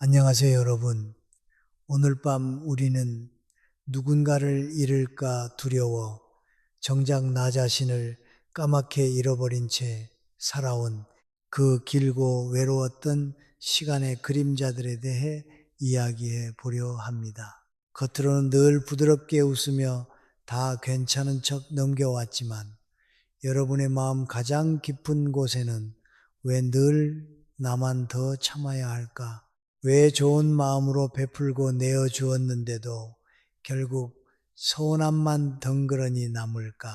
안녕하세요, 여러분. 오늘 밤 우리는 누군가를 잃을까 두려워 정작 나 자신을 까맣게 잃어버린 채 살아온 그 길고 외로웠던 시간의 그림자들에 대해 이야기해 보려 합니다. 겉으로는 늘 부드럽게 웃으며 다 괜찮은 척 넘겨왔지만 여러분의 마음 가장 깊은 곳에는 왜 늘 나만 더 참아야 할까? 왜 좋은 마음으로 베풀고 내어주었는데도 결국 서운함만 덩그러니 남을까?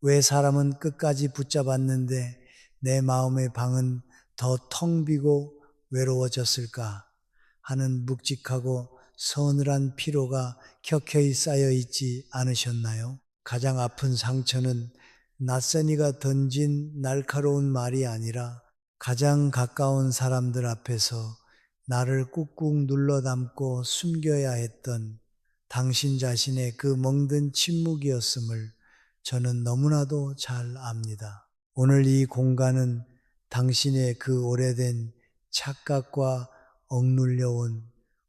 왜 사람은 끝까지 붙잡았는데 내 마음의 방은 더 텅 비고 외로워졌을까? 하는 묵직하고 서늘한 피로가 켜켜이 쌓여 있지 않으셨나요? 가장 아픈 상처는 낯선 이가 던진 날카로운 말이 아니라 가장 가까운 사람들 앞에서 나를 꾹꾹 눌러 담고 숨겨야 했던 당신 자신의 그 멍든 침묵이었음을 저는 너무나도 잘 압니다. 오늘 이 공간은 당신의 그 오래된 착각과 억눌려온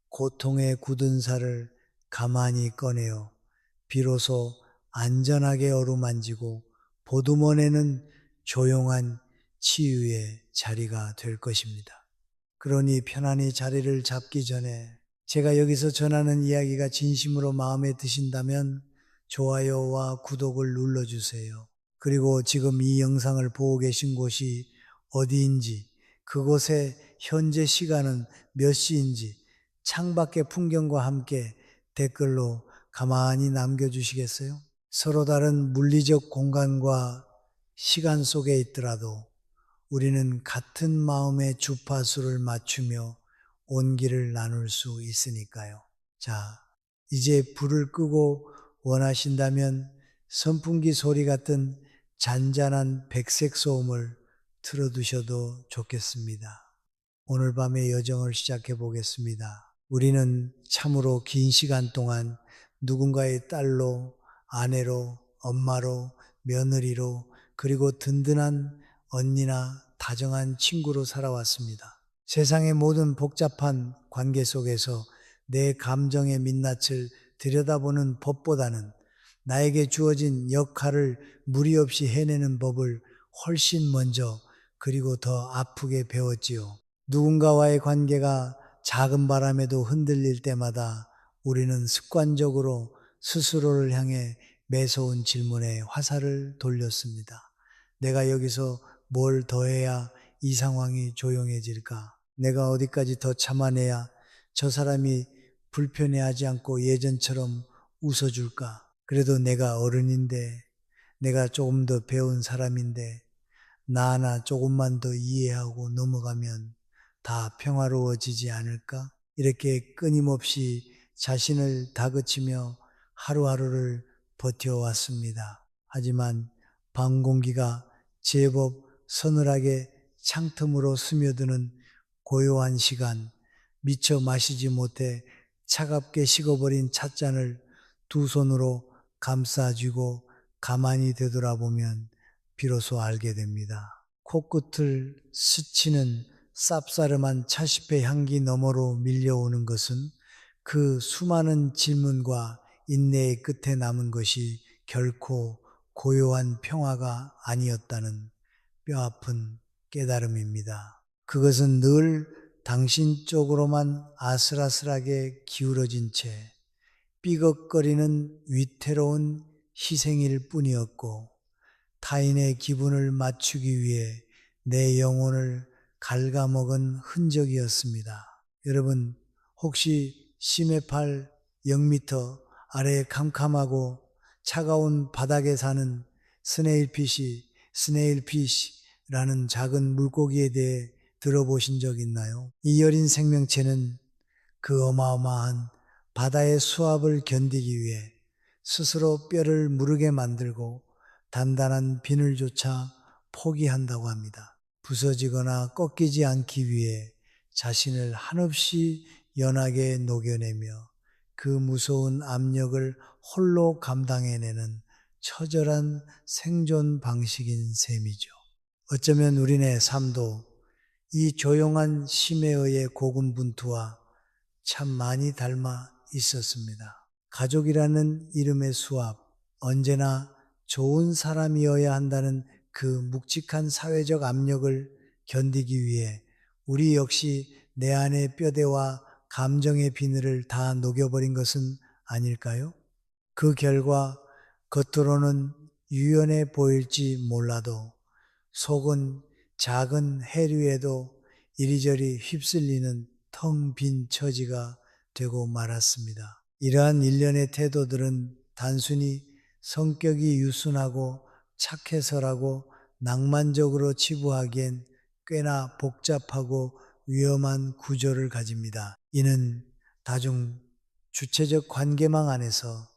고통의 굳은 살을 가만히 꺼내어 비로소 안전하게 어루만지고 보두머네는 조용한 치유의 자리가 될 것입니다. 그러니 편안히 자리를 잡기 전에 제가 여기서 전하는 이야기가 진심으로 마음에 드신다면 좋아요와 구독을 눌러주세요. 그리고 지금 이 영상을 보고 계신 곳이 어디인지, 그곳의 현재 시간은 몇 시인지 창밖의 풍경과 함께 댓글로 가만히 남겨주시겠어요? 서로 다른 물리적 공간과 시간 속에 있더라도 우리는 같은 마음의 주파수를 맞추며 온기를 나눌 수 있으니까요. 자, 이제 불을 끄고 원하신다면 선풍기 소리 같은 잔잔한 백색 소음을 틀어두셔도 좋겠습니다. 오늘 밤의 여정을 시작해 보겠습니다. 우리는 참으로 긴 시간 동안 누군가의 딸로, 아내로, 엄마로, 며느리로, 그리고 든든한 언니나 다정한 친구로 살아왔습니다. 세상의 모든 복잡한 관계 속에서 내 감정의 민낯을 들여다보는 법보다는 나에게 주어진 역할을 무리 없이 해내는 법을 훨씬 먼저 그리고 더 아프게 배웠지요. 누군가와의 관계가 작은 바람에도 흔들릴 때마다 우리는 습관적으로 스스로를 향해 매서운 질문에 화살을 돌렸습니다. 내가 여기서 뭘 더해야 이 상황이 조용해질까? 내가 어디까지 더 참아내야 저 사람이 불편해하지 않고 예전처럼 웃어줄까? 그래도 내가 어른인데, 내가 조금 더 배운 사람인데, 나 하나 조금만 더 이해하고 넘어가면 다 평화로워지지 않을까? 이렇게 끊임없이 자신을 다그치며 하루하루를 버텨왔습니다. 하지만 방 공기가 제법 서늘하게 창틈으로 스며드는 고요한 시간, 미처 마시지 못해 차갑게 식어버린 찻잔을 두 손으로 감싸쥐고 가만히 되돌아보면 비로소 알게 됩니다. 코끝을 스치는 쌉싸름한 차시패 향기 너머로 밀려오는 것은 그 수많은 질문과 인내의 끝에 남은 것이 결코 고요한 평화가 아니었다는 뼈아픈 깨달음입니다. 그것은 늘 당신 쪽으로만 아슬아슬하게 기울어진 채 삐걱거리는 위태로운 희생일 뿐이었고, 타인의 기분을 맞추기 위해 내 영혼을 갉아먹은 흔적이었습니다. 여러분, 혹시 심해팔 0m 아래 캄캄하고 차가운 바닥에 사는 스네일피시라는 작은 물고기에 대해 들어보신 적 있나요? 이 여린 생명체는 그 어마어마한 바다의 수압을 견디기 위해 스스로 뼈를 무르게 만들고 단단한 비늘조차 포기한다고 합니다. 부서지거나 꺾이지 않기 위해 자신을 한없이 연하게 녹여내며 그 무서운 압력을 홀로 감당해내는 처절한 생존 방식인 셈이죠. 어쩌면 우리네 삶도 이 조용한 심에 의해 고군분투와 참 많이 닮아 있었습니다. 가족이라는 이름의 수합, 언제나 좋은 사람이어야 한다는 그 묵직한 사회적 압력을 견디기 위해 우리 역시 내 안의 뼈대와 감정의 비늘을 다 녹여버린 것은 아닐까요? 그 결과 겉으로는 유연해 보일지 몰라도 속은 작은 해류에도 이리저리 휩쓸리는 텅 빈 처지가 되고 말았습니다. 이러한 일련의 태도들은 단순히 성격이 유순하고 착해서라고 낭만적으로 치부하기엔 꽤나 복잡하고 위험한 구조를 가집니다. 이는 다중 주체적 관계망 안에서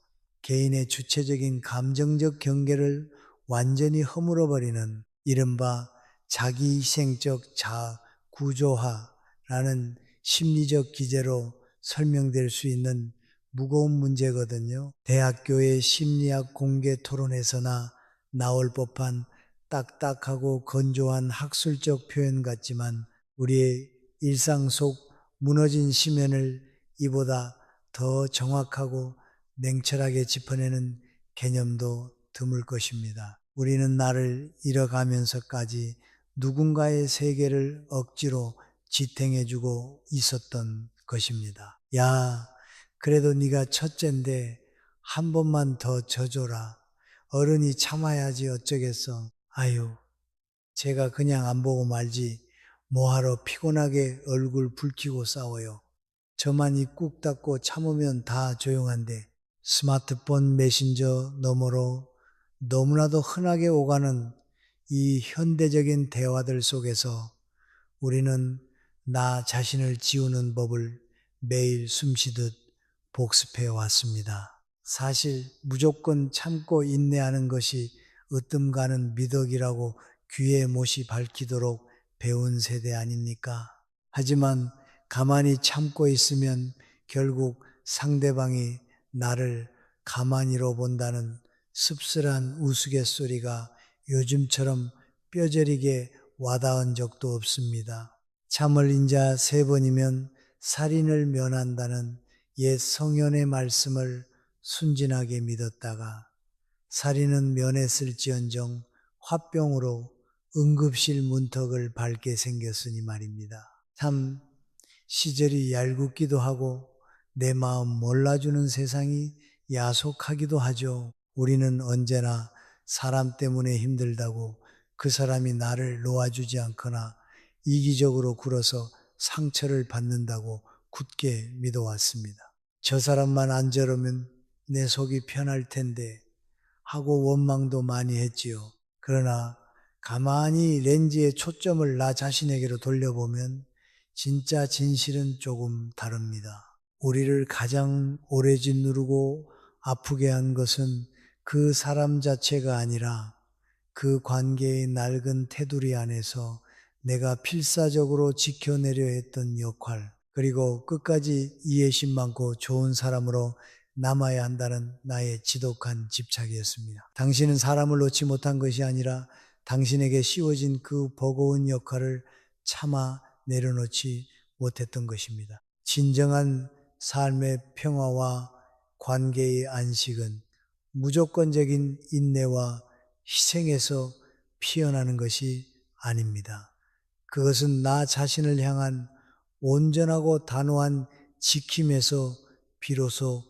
개인의 주체적인 감정적 경계를 완전히 허물어버리는 이른바 자기희생적 자아 구조화라는 심리적 기제로 설명될 수 있는 무거운 문제거든요. 대학교의 심리학 공개 토론에서나 나올 법한 딱딱하고 건조한 학술적 표현 같지만 우리의 일상 속 무너진 심연을 이보다 더 정확하고 냉철하게 짚어내는 개념도 드물 것입니다. 우리는 나를 잃어가면서까지 누군가의 세계를 억지로 지탱해주고 있었던 것입니다. 야, 그래도 네가 첫째인데 한 번만 더 져줘라. 어른이 참아야지 어쩌겠어. 아유, 제가 그냥 안 보고 말지. 뭐하러 피곤하게 얼굴 붉히고 싸워요. 저만 입 꾹 닫고 참으면 다 조용한데 스마트폰 메신저 너머로 너무나도 흔하게 오가는 이 현대적인 대화들 속에서 우리는 나 자신을 지우는 법을 매일 숨쉬듯 복습해 왔습니다. 사실 무조건 참고 인내하는 것이 으뜸 가는 미덕이라고 귀에 못이 밝히도록 배운 세대 아닙니까? 하지만 가만히 참고 있으면 결국 상대방이 나를 가만히로 본다는 씁쓸한 우스갯소리가 요즘처럼 뼈저리게 와닿은 적도 없습니다. 참을 인자 3번이면 살인을 면한다는 옛 성현의 말씀을 순진하게 믿었다가 살인은 면했을지언정 화병으로 응급실 문턱을 밟게 생겼으니 말입니다. 참 시절이 얄궂기도 하고 내 마음 몰라주는 세상이 야속하기도 하죠. 우리는 언제나 사람 때문에 힘들다고 그 사람이 나를 놓아주지 않거나 이기적으로 굴어서 상처를 받는다고 굳게 믿어왔습니다. 저 사람만 안 저러면 내 속이 편할 텐데 하고 원망도 많이 했지요. 그러나 가만히 렌즈의 초점을 나 자신에게로 돌려보면 진짜 진실은 조금 다릅니다. 우리를 가장 오래 짓누르고 아프게 한 것은 그 사람 자체가 아니라 그 관계의 낡은 테두리 안에서 내가 필사적으로 지켜내려 했던 역할, 그리고 끝까지 이해심 많고 좋은 사람으로 남아야 한다는 나의 지독한 집착이었습니다. 당신은 사람을 놓지 못한 것이 아니라 당신에게 씌워진 그 버거운 역할을 차마 내려놓지 못했던 것입니다. 진정한 삶의 평화와 관계의 안식은 무조건적인 인내와 희생에서 피어나는 것이 아닙니다. 그것은 나 자신을 향한 온전하고 단호한 지킴에서 비로소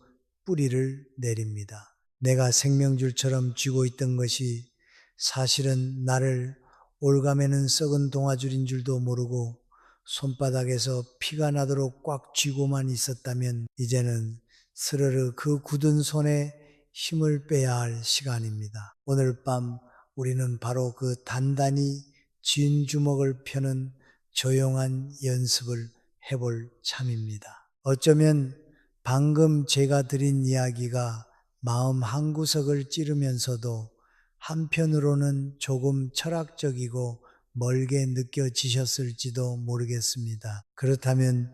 뿌리를 내립니다. 내가 생명줄처럼 쥐고 있던 것이 사실은 나를 올가매는 썩은 동아줄인 줄도 모르고 손바닥에서 피가 나도록 꽉 쥐고만 있었다면 이제는 스르르 그 굳은 손에 힘을 빼야 할 시간입니다. 오늘 밤 우리는 바로 그 단단히 쥔 주먹을 펴는 조용한 연습을 해볼 참입니다. 어쩌면 방금 제가 드린 이야기가 마음 한구석을 찌르면서도 한편으로는 조금 철학적이고 멀게 느껴지셨을지도 모르겠습니다. 그렇다면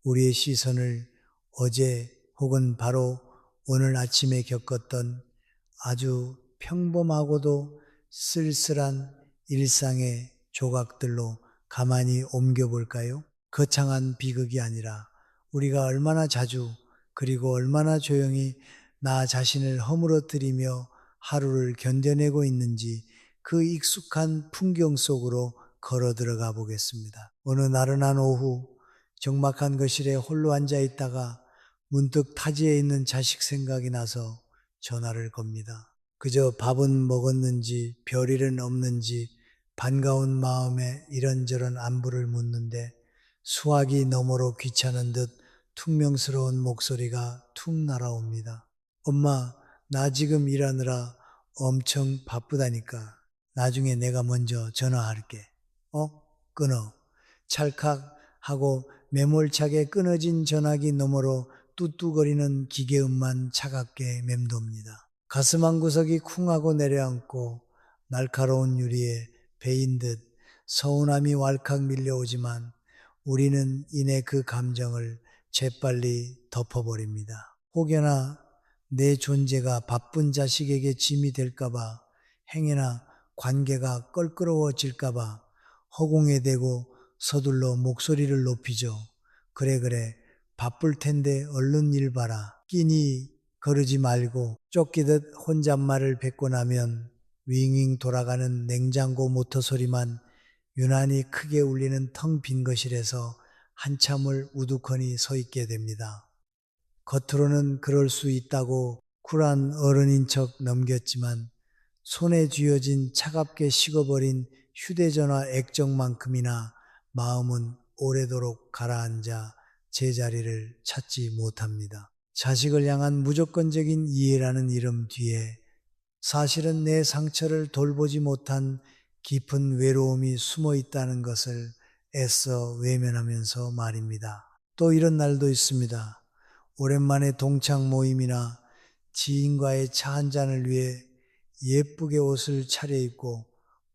우리의 시선을 어제 혹은 바로 오늘 아침에 겪었던 아주 평범하고도 쓸쓸한 일상의 조각들로 가만히 옮겨볼까요? 거창한 비극이 아니라 우리가 얼마나 자주 그리고 얼마나 조용히 나 자신을 허물어뜨리며 하루를 견뎌내고 있는지 그 익숙한 풍경 속으로 걸어 들어가 보겠습니다. 어느 나른한 오후 적막한 거실에 홀로 앉아 있다가 문득 타지에 있는 자식 생각이 나서 전화를 겁니다. 그저 밥은 먹었는지 별일은 없는지 반가운 마음에 이런저런 안부를 묻는데 수화기 너머로 귀찮은 듯 퉁명스러운 목소리가 툭 날아옵니다. 엄마, 나 지금 일하느라 엄청 바쁘다니까. 나중에 내가 먼저 전화할게. 끊어. 찰칵 하고 매몰차게 끊어진 전화기 너머로 뚜뚜거리는 기계음만 차갑게 맴돕니다. 가슴 한 구석이 쿵 하고 내려앉고 날카로운 유리에 베인 듯 서운함이 왈칵 밀려오지만 우리는 이내 그 감정을 재빨리 덮어버립니다. 혹여나 내 존재가 바쁜 자식에게 짐이 될까봐, 행여나 관계가 껄끄러워질까봐 허공에 대고 서둘러 목소리를 높이죠. 그래, 바쁠 텐데 얼른 일 봐라. 끼니 거르지 말고 쫓기듯 혼잣말을 뱉고 나면 윙윙 돌아가는 냉장고 모터 소리만 유난히 크게 울리는 텅 빈 거실에서 한참을 우두커니 서 있게 됩니다. 겉으로는 그럴 수 있다고 쿨한 어른인 척 넘겼지만 손에 쥐어진 차갑게 식어버린 휴대전화 액정만큼이나 마음은 오래도록 가라앉아 제자리를 찾지 못합니다. 자식을 향한 무조건적인 이해라는 이름 뒤에 사실은 내 상처를 돌보지 못한 깊은 외로움이 숨어 있다는 것을 애써 외면하면서 말입니다. 또 이런 날도 있습니다. 오랜만에 동창 모임이나 지인과의 차 한 잔을 위해 예쁘게 옷을 차려입고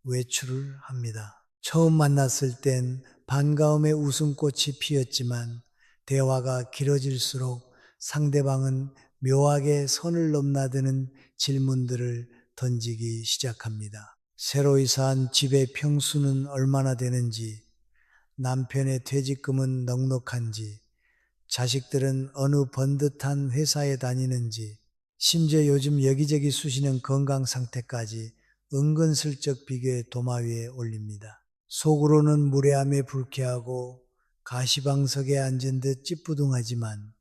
외출을 합니다. 처음 만났을 땐 반가움의 웃음꽃이 피었지만 대화가 길어질수록 상대방은 묘하게 선을 넘나드는 질문들을 던지기 시작합니다. 새로 이사한 집의 평수는 얼마나 되는지, 남편의 퇴직금은 넉넉한지, 자식들은 어느 번듯한 회사에 다니는지, 심지어 요즘 여기저기 쑤시는 건강 상태까지 은근슬쩍 비교해 도마 위에 올립니다. 속으로는 무례함에 불쾌하고 가시방석에 앉은 듯 찌뿌둥하지만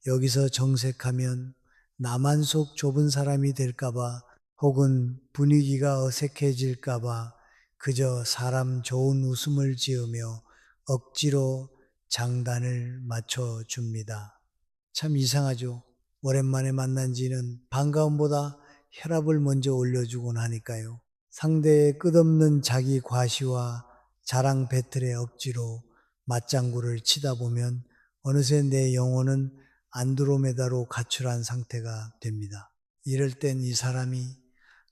여기서 정색하면 나만 속 좁은 사람이 될까봐 혹은 분위기가 어색해질까봐 그저 사람 좋은 웃음을 지으며 억지로 장단을 맞춰줍니다. 참 이상하죠. 오랜만에 만난 지는 반가움보다 혈압을 먼저 올려주곤 하니까요. 상대의 끝없는 자기 과시와 자랑 배틀에 억지로 맞장구를 치다 보면 어느새 내 영혼은 안드로메다로 가출한 상태가 됩니다. 이럴 땐 이 사람이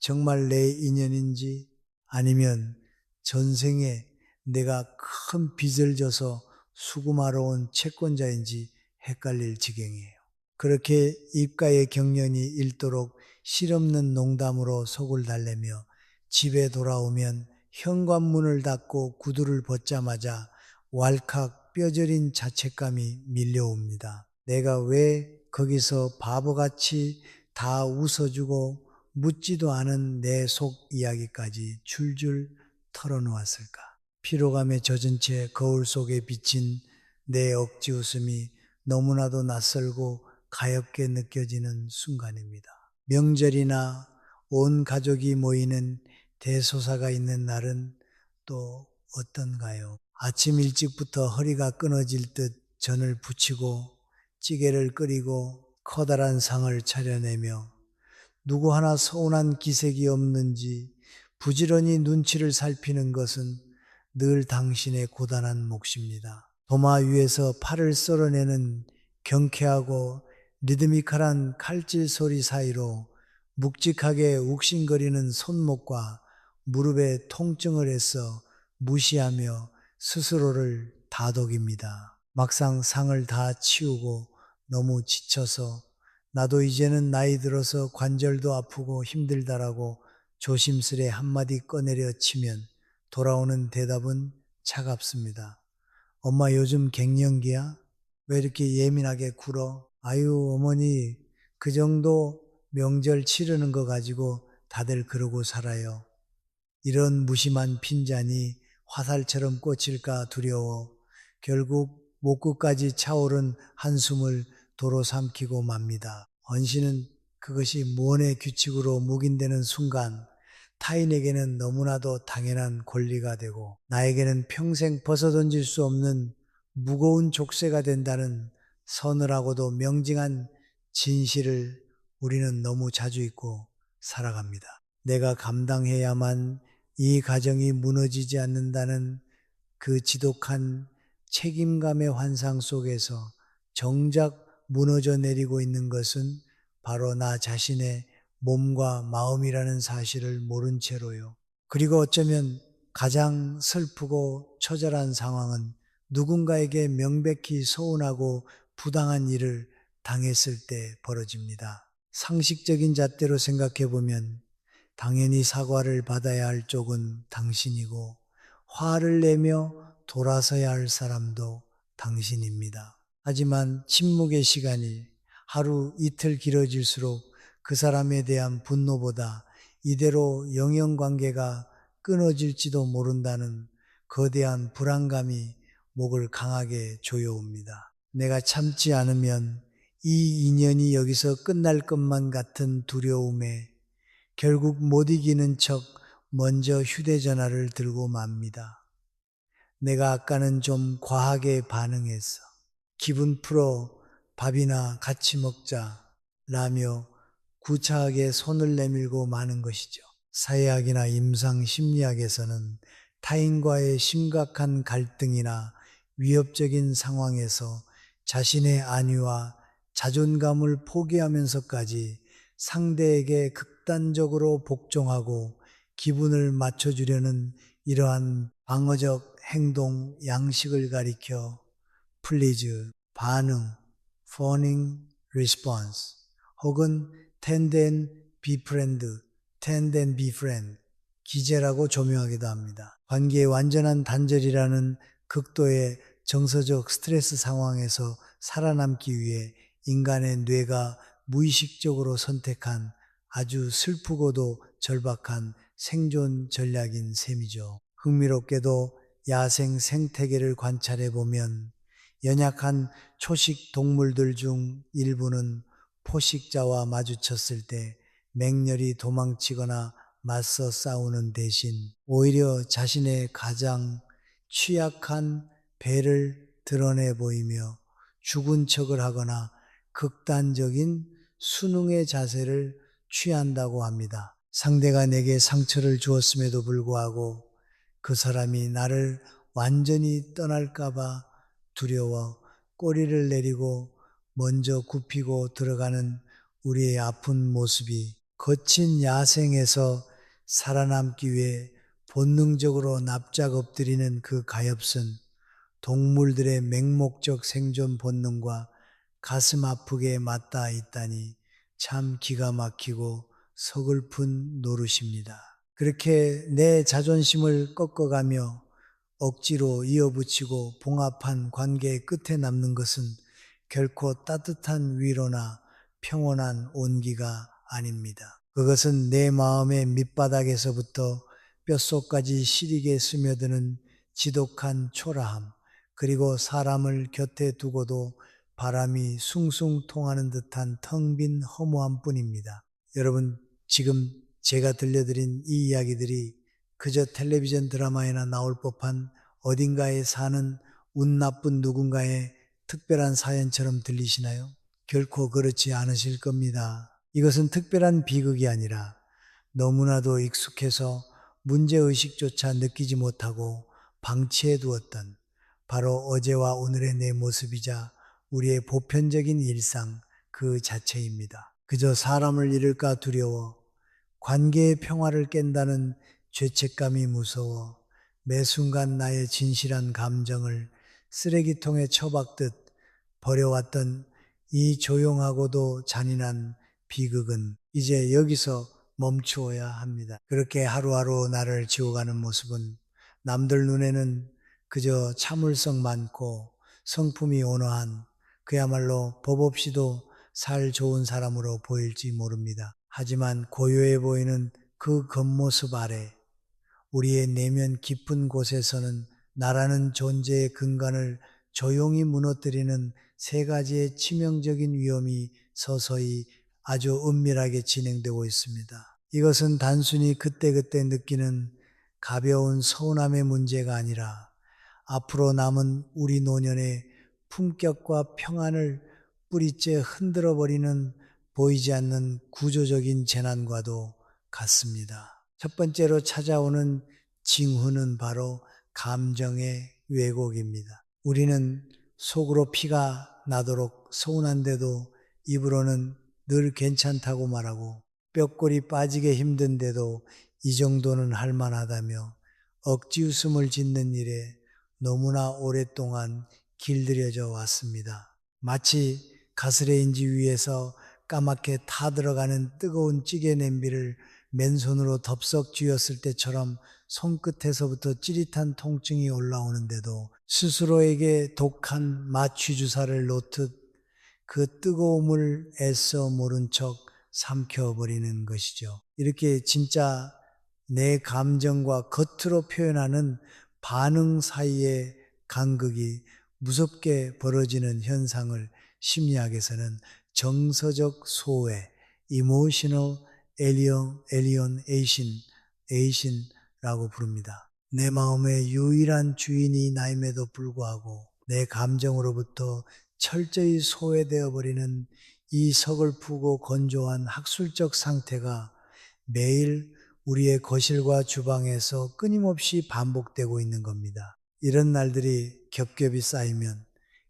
정말 내 인연인지 아니면 전생에 내가 큰 빚을 져서 수금하러 온 채권자인지 헷갈릴 지경이에요. 그렇게 입가의 경련이 잃도록 실없는 농담으로 속을 달래며 집에 돌아오면 현관문을 닫고 구두를 벗자마자 왈칵 뼈저린 자책감이 밀려옵니다. 내가 왜 거기서 바보같이 다 웃어주고 묻지도 않은 내 속 이야기까지 줄줄 털어놓았을까? 피로감에 젖은 채 거울 속에 비친 내 억지 웃음이 너무나도 낯설고 가엽게 느껴지는 순간입니다. 명절이나 온 가족이 모이는 대소사가 있는 날은 또 어떤가요? 아침 일찍부터 허리가 끊어질 듯 전을 부치고 찌개를 끓이고 커다란 상을 차려내며 누구 하나 서운한 기색이 없는지 부지런히 눈치를 살피는 것은 늘 당신의 고단한 몫입니다. 도마 위에서 팔을 썰어내는 경쾌하고 리드미컬한 칼질 소리 사이로 묵직하게 욱신거리는 손목과 무릎의 통증을 애써 무시하며 스스로를 다독입니다. 막상 상을 다 치우고 너무 지쳐서 나도 이제는 나이 들어서 관절도 아프고 힘들다라고 조심스레 한마디 꺼내려 치면 돌아오는 대답은 차갑습니다. 엄마 요즘 갱년기야? 왜 이렇게 예민하게 굴어? 아유, 어머니, 그 정도 명절 치르는 거 가지고 다들 그러고 살아요. 이런 무심한 핀잔이 화살처럼 꽂힐까 두려워 결국 목구까지 차오른 한숨을 도로 삼키고 맙니다. 언시는 그것이 무언의 규칙으로 묵인되는 순간 타인에게는 너무나도 당연한 권리가 되고 나에게는 평생 벗어던질 수 없는 무거운 족쇄가 된다는 서늘하고도 명징한 진실을 우리는 너무 자주 잊고 살아갑니다. 내가 감당해야만 이 가정이 무너지지 않는다는 그 지독한 책임감의 환상 속에서 정작 무너져 내리고 있는 것은 바로 나 자신의 몸과 마음이라는 사실을 모른 채로요. 그리고 어쩌면 가장 슬프고 처절한 상황은 누군가에게 명백히 서운하고 부당한 일을 당했을 때 벌어집니다. 상식적인 잣대로 생각해 보면 당연히 사과를 받아야 할 쪽은 당신이고 화를 내며 돌아서야 할 사람도 당신입니다. 하지만 침묵의 시간이 하루 이틀 길어질수록 그 사람에 대한 분노보다 이대로 영영관계가 끊어질지도 모른다는 거대한 불안감이 목을 강하게 조여옵니다. 내가 참지 않으면 이 인연이 여기서 끝날 것만 같은 두려움에 결국 못 이기는 척 먼저 휴대전화를 들고 맙니다. 내가 아까는 좀 과하게 반응했어. 기분 풀어 밥이나 같이 먹자 라며 구차하게 손을 내밀고 마는 것이죠. 사회학이나 임상 심리학에서는 타인과의 심각한 갈등이나 위협적인 상황에서 자신의 안위와 자존감을 포기하면서까지 상대에게 극단적으로 복종하고 기분을 맞춰주려는 이러한 방어적 행동 양식을 가리켜 please, 반응, phoning response 혹은 tend and befriend, tend and befriend 기제라고 조명하기도 합니다. 관계의 완전한 단절이라는 극도의 정서적 스트레스 상황에서 살아남기 위해 인간의 뇌가 무의식적으로 선택한 아주 슬프고도 절박한 생존 전략인 셈이죠. 흥미롭게도 야생 생태계를 관찰해 보면 연약한 초식 동물들 중 일부는 포식자와 마주쳤을 때 맹렬히 도망치거나 맞서 싸우는 대신 오히려 자신의 가장 취약한 배를 드러내 보이며 죽은 척을 하거나 극단적인 순응의 자세를 취한다고 합니다. 상대가 내게 상처를 주었음에도 불구하고 그 사람이 나를 완전히 떠날까봐 두려워 꼬리를 내리고 먼저 굽히고 들어가는 우리의 아픈 모습이 거친 야생에서 살아남기 위해 본능적으로 납작 엎드리는 그 가엾은 동물들의 맹목적 생존 본능과 가슴 아프게 맞닿아 있다니 참 기가 막히고 서글픈 노릇입니다. 그렇게 내 자존심을 꺾어가며 억지로 이어붙이고 봉합한 관계의 끝에 남는 것은 결코 따뜻한 위로나 평온한 온기가 아닙니다. 그것은 내 마음의 밑바닥에서부터 뼛속까지 시리게 스며드는 지독한 초라함, 그리고 사람을 곁에 두고도 바람이 숭숭 통하는 듯한 텅 빈 허무함 뿐입니다. 여러분, 지금 제가 들려드린 이 이야기들이 그저 텔레비전 드라마에나 나올 법한 어딘가에 사는 운 나쁜 누군가의 특별한 사연처럼 들리시나요? 결코 그렇지 않으실 겁니다. 이것은 특별한 비극이 아니라 너무나도 익숙해서 문제의식조차 느끼지 못하고 방치해 두었던 바로 어제와 오늘의 내 모습이자 우리의 보편적인 일상 그 자체입니다. 그저 사람을 잃을까 두려워 관계의 평화를 깬다는 죄책감이 무서워 매 순간 나의 진실한 감정을 쓰레기통에 처박듯 버려왔던 이 조용하고도 잔인한 비극은 이제 여기서 멈추어야 합니다. 그렇게 하루하루 나를 지워가는 모습은 남들 눈에는 그저 참을성 많고 성품이 온화한 그야말로 법 없이도 살 좋은 사람으로 보일지 모릅니다. 하지만 고요해 보이는 그 겉모습 아래 우리의 내면 깊은 곳에서는 나라는 존재의 근간을 조용히 무너뜨리는 세 가지의 치명적인 위험이 서서히 아주 은밀하게 진행되고 있습니다. 이것은 단순히 그때그때 느끼는 가벼운 서운함의 문제가 아니라 앞으로 남은 우리 노년의 품격과 평안을 뿌리째 흔들어버리는 보이지 않는 구조적인 재난과도 같습니다. 첫 번째로 찾아오는 징후는 바로 감정의 왜곡입니다. 우리는 속으로 피가 나도록 서운한데도 입으로는 늘 괜찮다고 말하고 뼈골이 빠지게 힘든데도 이 정도는 할 만하다며 억지 웃음을 짓는 일에 너무나 오랫동안 길들여져 왔습니다. 마치 가스레인지 위에서 까맣게 타들어가는 뜨거운 찌개 냄비를 맨손으로 덥석 쥐었을 때처럼 손끝에서부터 찌릿한 통증이 올라오는데도 스스로에게 독한 마취주사를 놓듯 그 뜨거움을 애써 모른 척 삼켜버리는 것이죠. 이렇게 진짜 내 감정과 겉으로 표현하는 반응 사이의 간극이 무섭게 벌어지는 현상을 심리학에서는 정서적 소외, emotional alienation라고 부릅니다. 내 마음의 유일한 주인이 나임에도 불구하고 내 감정으로부터 철저히 소외되어 버리는 이 서글프고 건조한 학술적 상태가 매일 우리의 거실과 주방에서 끊임없이 반복되고 있는 겁니다. 이런 날들이 겹겹이 쌓이면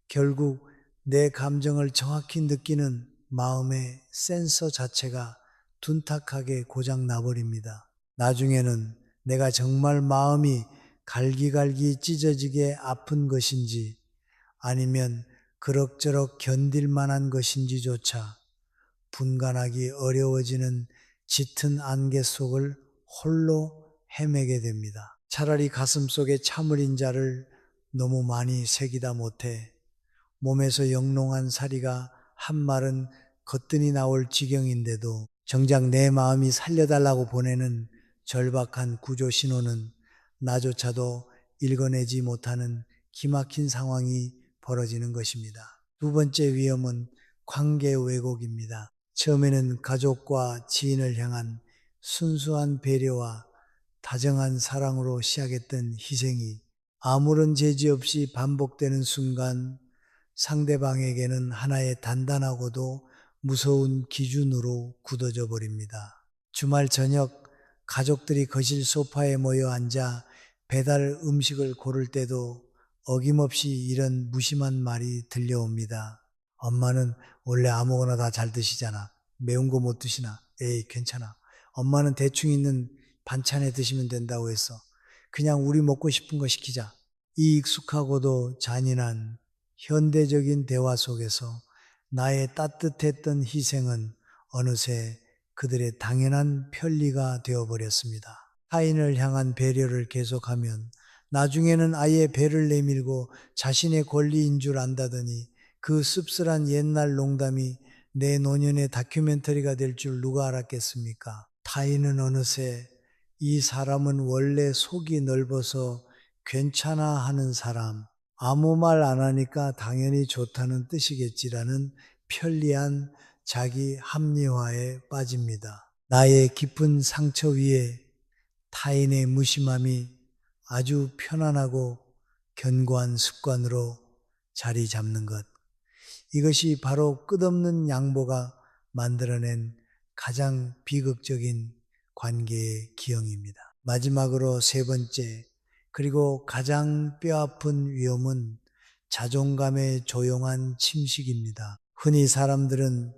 결국 내 감정을 정확히 느끼는 마음의 센서 자체가 둔탁하게 고장 나버립니다. 나중에는 내가 정말 마음이 갈기갈기 찢어지게 아픈 것인지 아니면 그럭저럭 견딜 만한 것인지조차 분간하기 어려워지는 짙은 안개 속을 홀로 헤매게 됩니다. 차라리 가슴속에 참을인 자를 너무 많이 새기다 못해 몸에서 영롱한 사리가 한 말은 거뜬히 나올 지경인데도 정작 내 마음이 살려달라고 보내는 절박한 구조 신호는 나조차도 읽어내지 못하는 기막힌 상황이 벌어지는 것입니다. 두 번째 위험은 관계 왜곡입니다. 처음에는 가족과 지인을 향한 순수한 배려와 다정한 사랑으로 시작했던 희생이 아무런 제지 없이 반복되는 순간 상대방에게는 하나의 단단하고도 무서운 기준으로 굳어져 버립니다. 주말 저녁 가족들이 거실 소파에 모여 앉아 배달 음식을 고를 때도 어김없이 이런 무심한 말이 들려옵니다. 엄마는 원래 아무거나 다 잘 드시잖아. 매운 거 못 드시나? 에이, 괜찮아. 엄마는 대충 있는 반찬에 드시면 된다고 해서 그냥 우리 먹고 싶은 거 시키자. 이 익숙하고도 잔인한 현대적인 대화 속에서 나의 따뜻했던 희생은 어느새 그들의 당연한 편리가 되어버렸습니다. 타인을 향한 배려를 계속하면 나중에는 아예 배를 내밀고 자신의 권리인 줄 안다더니 그 씁쓸한 옛날 농담이 내 노년의 다큐멘터리가 될 줄 누가 알았겠습니까? 타인은 어느새 이 사람은 원래 속이 넓어서 괜찮아 하는 사람, 아무 말 안 하니까 당연히 좋다는 뜻이겠지라는 편리한 자기 합리화에 빠집니다. 나의 깊은 상처 위에 타인의 무심함이 아주 편안하고 견고한 습관으로 자리 잡는 것. 이것이 바로 끝없는 양보가 만들어낸 가장 비극적인 관계의 기형입니다. 마지막으로 세 번째, 그리고 가장 뼈아픈 위험은 자존감의 조용한 침식입니다. 흔히 사람들은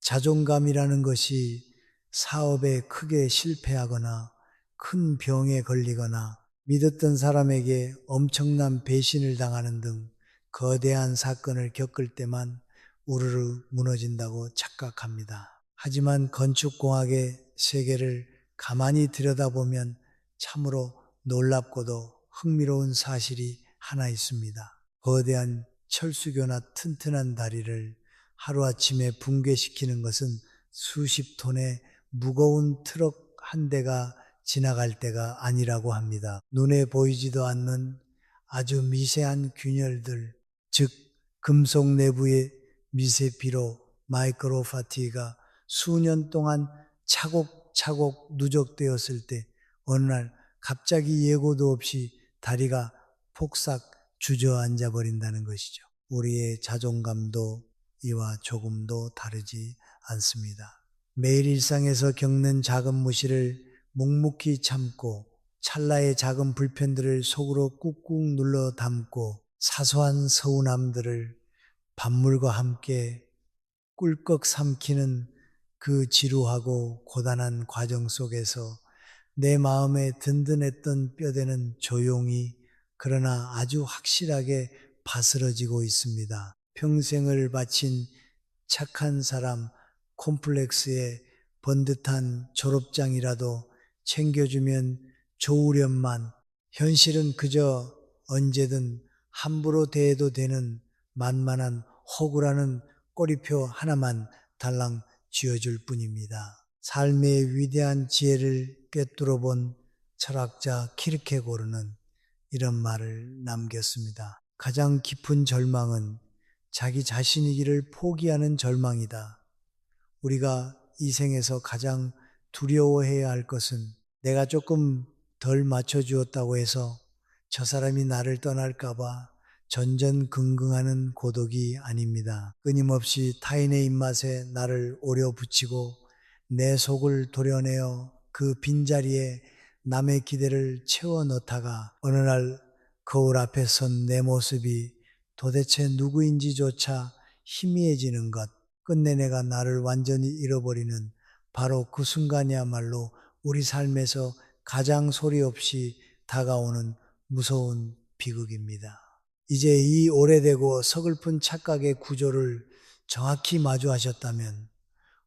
자존감이라는 것이 사업에 크게 실패하거나 큰 병에 걸리거나 믿었던 사람에게 엄청난 배신을 당하는 등 거대한 사건을 겪을 때만 우르르 무너진다고 착각합니다. 하지만 건축공학의 세계를 가만히 들여다보면 참으로 놀랍고도 흥미로운 사실이 하나 있습니다. 거대한 철수교나 튼튼한 다리를 하루아침에 붕괴시키는 것은 수십 톤의 무거운 트럭 한 대가 지나갈 때가 아니라고 합니다. 눈에 보이지도 않는 아주 미세한 균열들, 즉 금속 내부의 미세피로 마이크로파티가 수년 동안 차곡차곡 누적되었을 때 어느 날 갑자기 예고도 없이 다리가 폭삭 주저앉아 버린다는 것이죠. 우리의 자존감도 이와 조금도 다르지 않습니다. 매일 일상에서 겪는 작은 무시를 묵묵히 참고 찰나의 작은 불편들을 속으로 꾹꾹 눌러 담고 사소한 서운함들을 밤물과 함께 꿀꺽 삼키는 그 지루하고 고단한 과정 속에서 내 마음에 든든했던 뼈대는 조용히 그러나 아주 확실하게 바스러지고 있습니다. 평생을 바친 착한 사람 콤플렉스의 번듯한 졸업장이라도 챙겨주면 좋으련만 현실은 그저 언제든 함부로 대해도 되는 만만한 호구라는 꼬리표 하나만 달랑 쥐어줄 뿐입니다. 삶의 위대한 지혜를 꿰뚫어 본 철학자 키르케고르는 이런 말을 남겼습니다. 가장 깊은 절망은 자기 자신이기를 포기하는 절망이다. 우리가 이 생에서 가장 두려워해야 할 것은 내가 조금 덜 맞춰주었다고 해서 저 사람이 나를 떠날까봐 전전긍긍하는 고독이 아닙니다. 끊임없이 타인의 입맛에 나를 오려 붙이고 내 속을 도려내어 그 빈자리에 남의 기대를 채워 넣다가 어느 날 거울 앞에 선 내 모습이 도대체 누구인지조차 희미해지는 것, 끝내 내가 나를 완전히 잃어버리는 바로 그 순간이야말로 우리 삶에서 가장 소리 없이 다가오는 무서운 비극입니다. 이제 이 오래되고 서글픈 착각의 구조를 정확히 마주하셨다면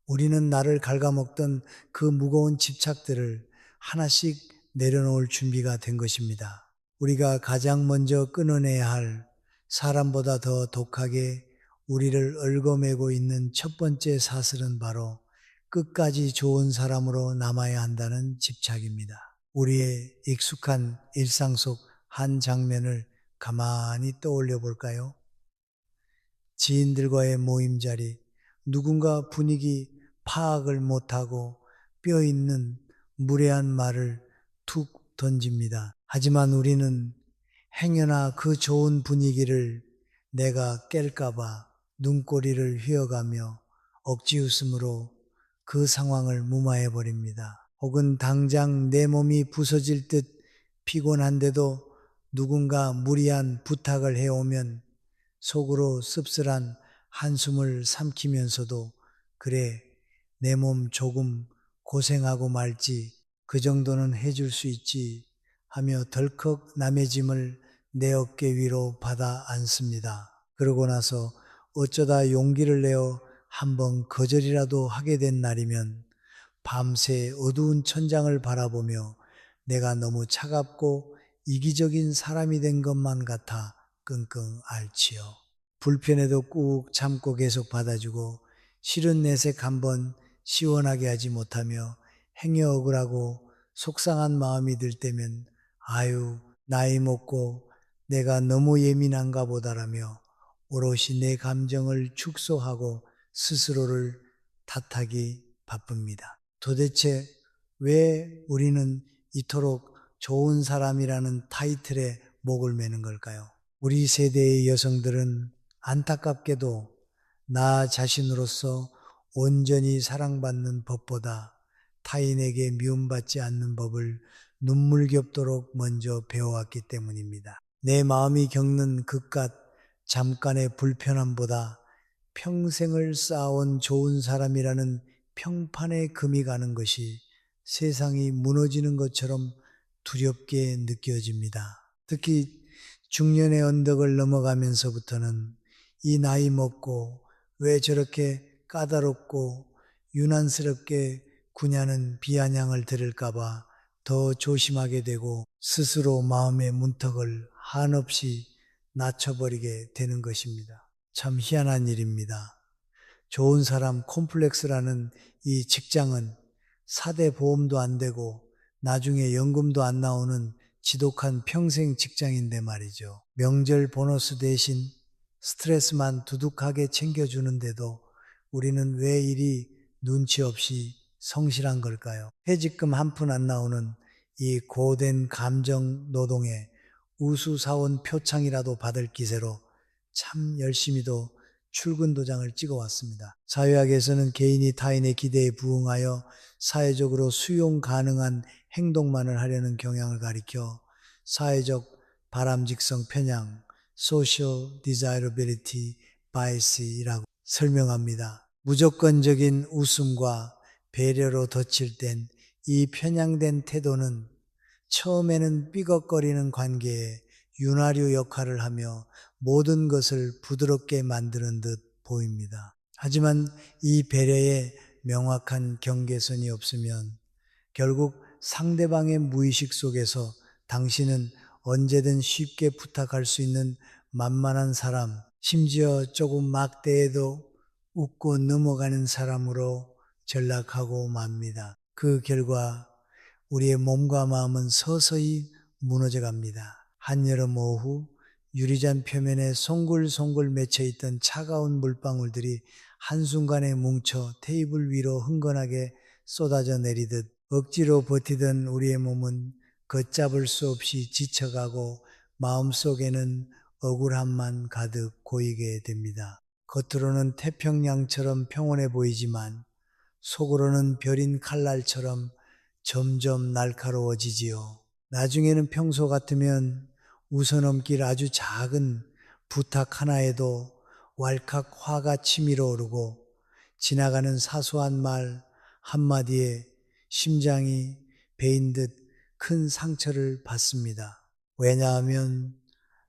우리는 나를 갉아먹던 그 무거운 집착들을 하나씩 내려놓을 준비가 된 것입니다. 우리가 가장 먼저 끊어내야 할 사람보다 더 독하게 우리를 얽어매고 있는 첫 번째 사슬은 바로 끝까지 좋은 사람으로 남아야 한다는 집착입니다. 우리의 익숙한 일상 속 한 장면을 가만히 떠올려 볼까요? 지인들과의 모임 자리, 누군가 분위기 파악을 못하고 뼈 있는 무례한 말을 툭 던집니다. 하지만 우리는 행여나 그 좋은 분위기를 내가 깰까봐 눈꼬리를 휘어가며 억지 웃음으로 그 상황을 무마해버립니다. 혹은 당장 내 몸이 부서질 듯 피곤한데도 누군가 무리한 부탁을 해오면 속으로 씁쓸한 한숨을 삼키면서도 그래, 내 몸 조금 고생하고 말지 그 정도는 해줄 수 있지 하며 덜컥 남의 짐을 내 어깨 위로 받아 안습니다. 그러고 나서 어쩌다 용기를 내어 한번 거절이라도 하게 된 날이면 밤새 어두운 천장을 바라보며 내가 너무 차갑고 이기적인 사람이 된 것만 같아 끙끙 앓지요. 불편해도 꾹 참고 계속 받아주고 싫은 내색 한번 시원하게 하지 못하며 행여 억울하고 속상한 마음이 들 때면 아유 나이 먹고 내가 너무 예민한가 보다라며 오롯이 내 감정을 축소하고 스스로를 탓하기 바쁩니다. 도대체 왜 우리는 이토록 좋은 사람이라는 타이틀에 목을 매는 걸까요? 우리 세대의 여성들은 안타깝게도 나 자신으로서 온전히 사랑받는 법보다 타인에게 미움받지 않는 법을 눈물겹도록 먼저 배워왔기 때문입니다. 내 마음이 겪는 그깟 잠깐의 불편함보다 평생을 쌓아온 좋은 사람이라는 평판에 금이 가는 것이 세상이 무너지는 것처럼 두렵게 느껴집니다. 특히 중년의 언덕을 넘어가면서부터는 이 나이 먹고 왜 저렇게 까다롭고 유난스럽게 구냐는 비아냥을 들을까봐 더 조심하게 되고 스스로 마음의 문턱을 한없이 낮춰버리게 되는 것입니다. 참 희한한 일입니다. 좋은 사람 콤플렉스라는 이 직장은 4대 보험도 안 되고 나중에 연금도 안 나오는 지독한 평생 직장인데 말이죠. 명절 보너스 대신 스트레스만 두둑하게 챙겨주는데도 우리는 왜 이리 눈치 없이 성실한 걸까요? 퇴직금 한 푼 안 나오는 이 고된 감정 노동에 우수사원 표창이라도 받을 기세로 참 열심히도 출근 도장을 찍어 왔습니다. 사회학에서는 개인이 타인의 기대에 부응하여 사회적으로 수용 가능한 행동만을 하려는 경향을 가리켜 사회적 바람직성 편향, social desirability bias이라고 설명합니다. 무조건적인 웃음과 배려로 덧칠 땐 이 편향된 태도는 처음에는 삐걱거리는 관계에 윤활유 역할을 하며 모든 것을 부드럽게 만드는 듯 보입니다. 하지만 이 배려에 명확한 경계선이 없으면 결국 상대방의 무의식 속에서 당신은 언제든 쉽게 부탁할 수 있는 만만한 사람, 심지어 조금 막대해도 웃고 넘어가는 사람으로 전락하고 맙니다. 그 결과 우리의 몸과 마음은 서서히 무너져 갑니다. 한여름 오후 유리잔 표면에 송글송글 맺혀있던 차가운 물방울들이 한순간에 뭉쳐 테이블 위로 흥건하게 쏟아져 내리듯 억지로 버티던 우리의 몸은 걷잡을 수 없이 지쳐가고 마음속에는 억울함만 가득 고이게 됩니다. 겉으로는 태평양처럼 평온해 보이지만 속으로는 벼린 칼날처럼 점점 날카로워지지요. 나중에는 평소 같으면 웃어넘길 아주 작은 부탁 하나에도 왈칵 화가 치밀어 오르고 지나가는 사소한 말 한마디에 심장이 베인 듯 큰 상처를 받습니다. 왜냐하면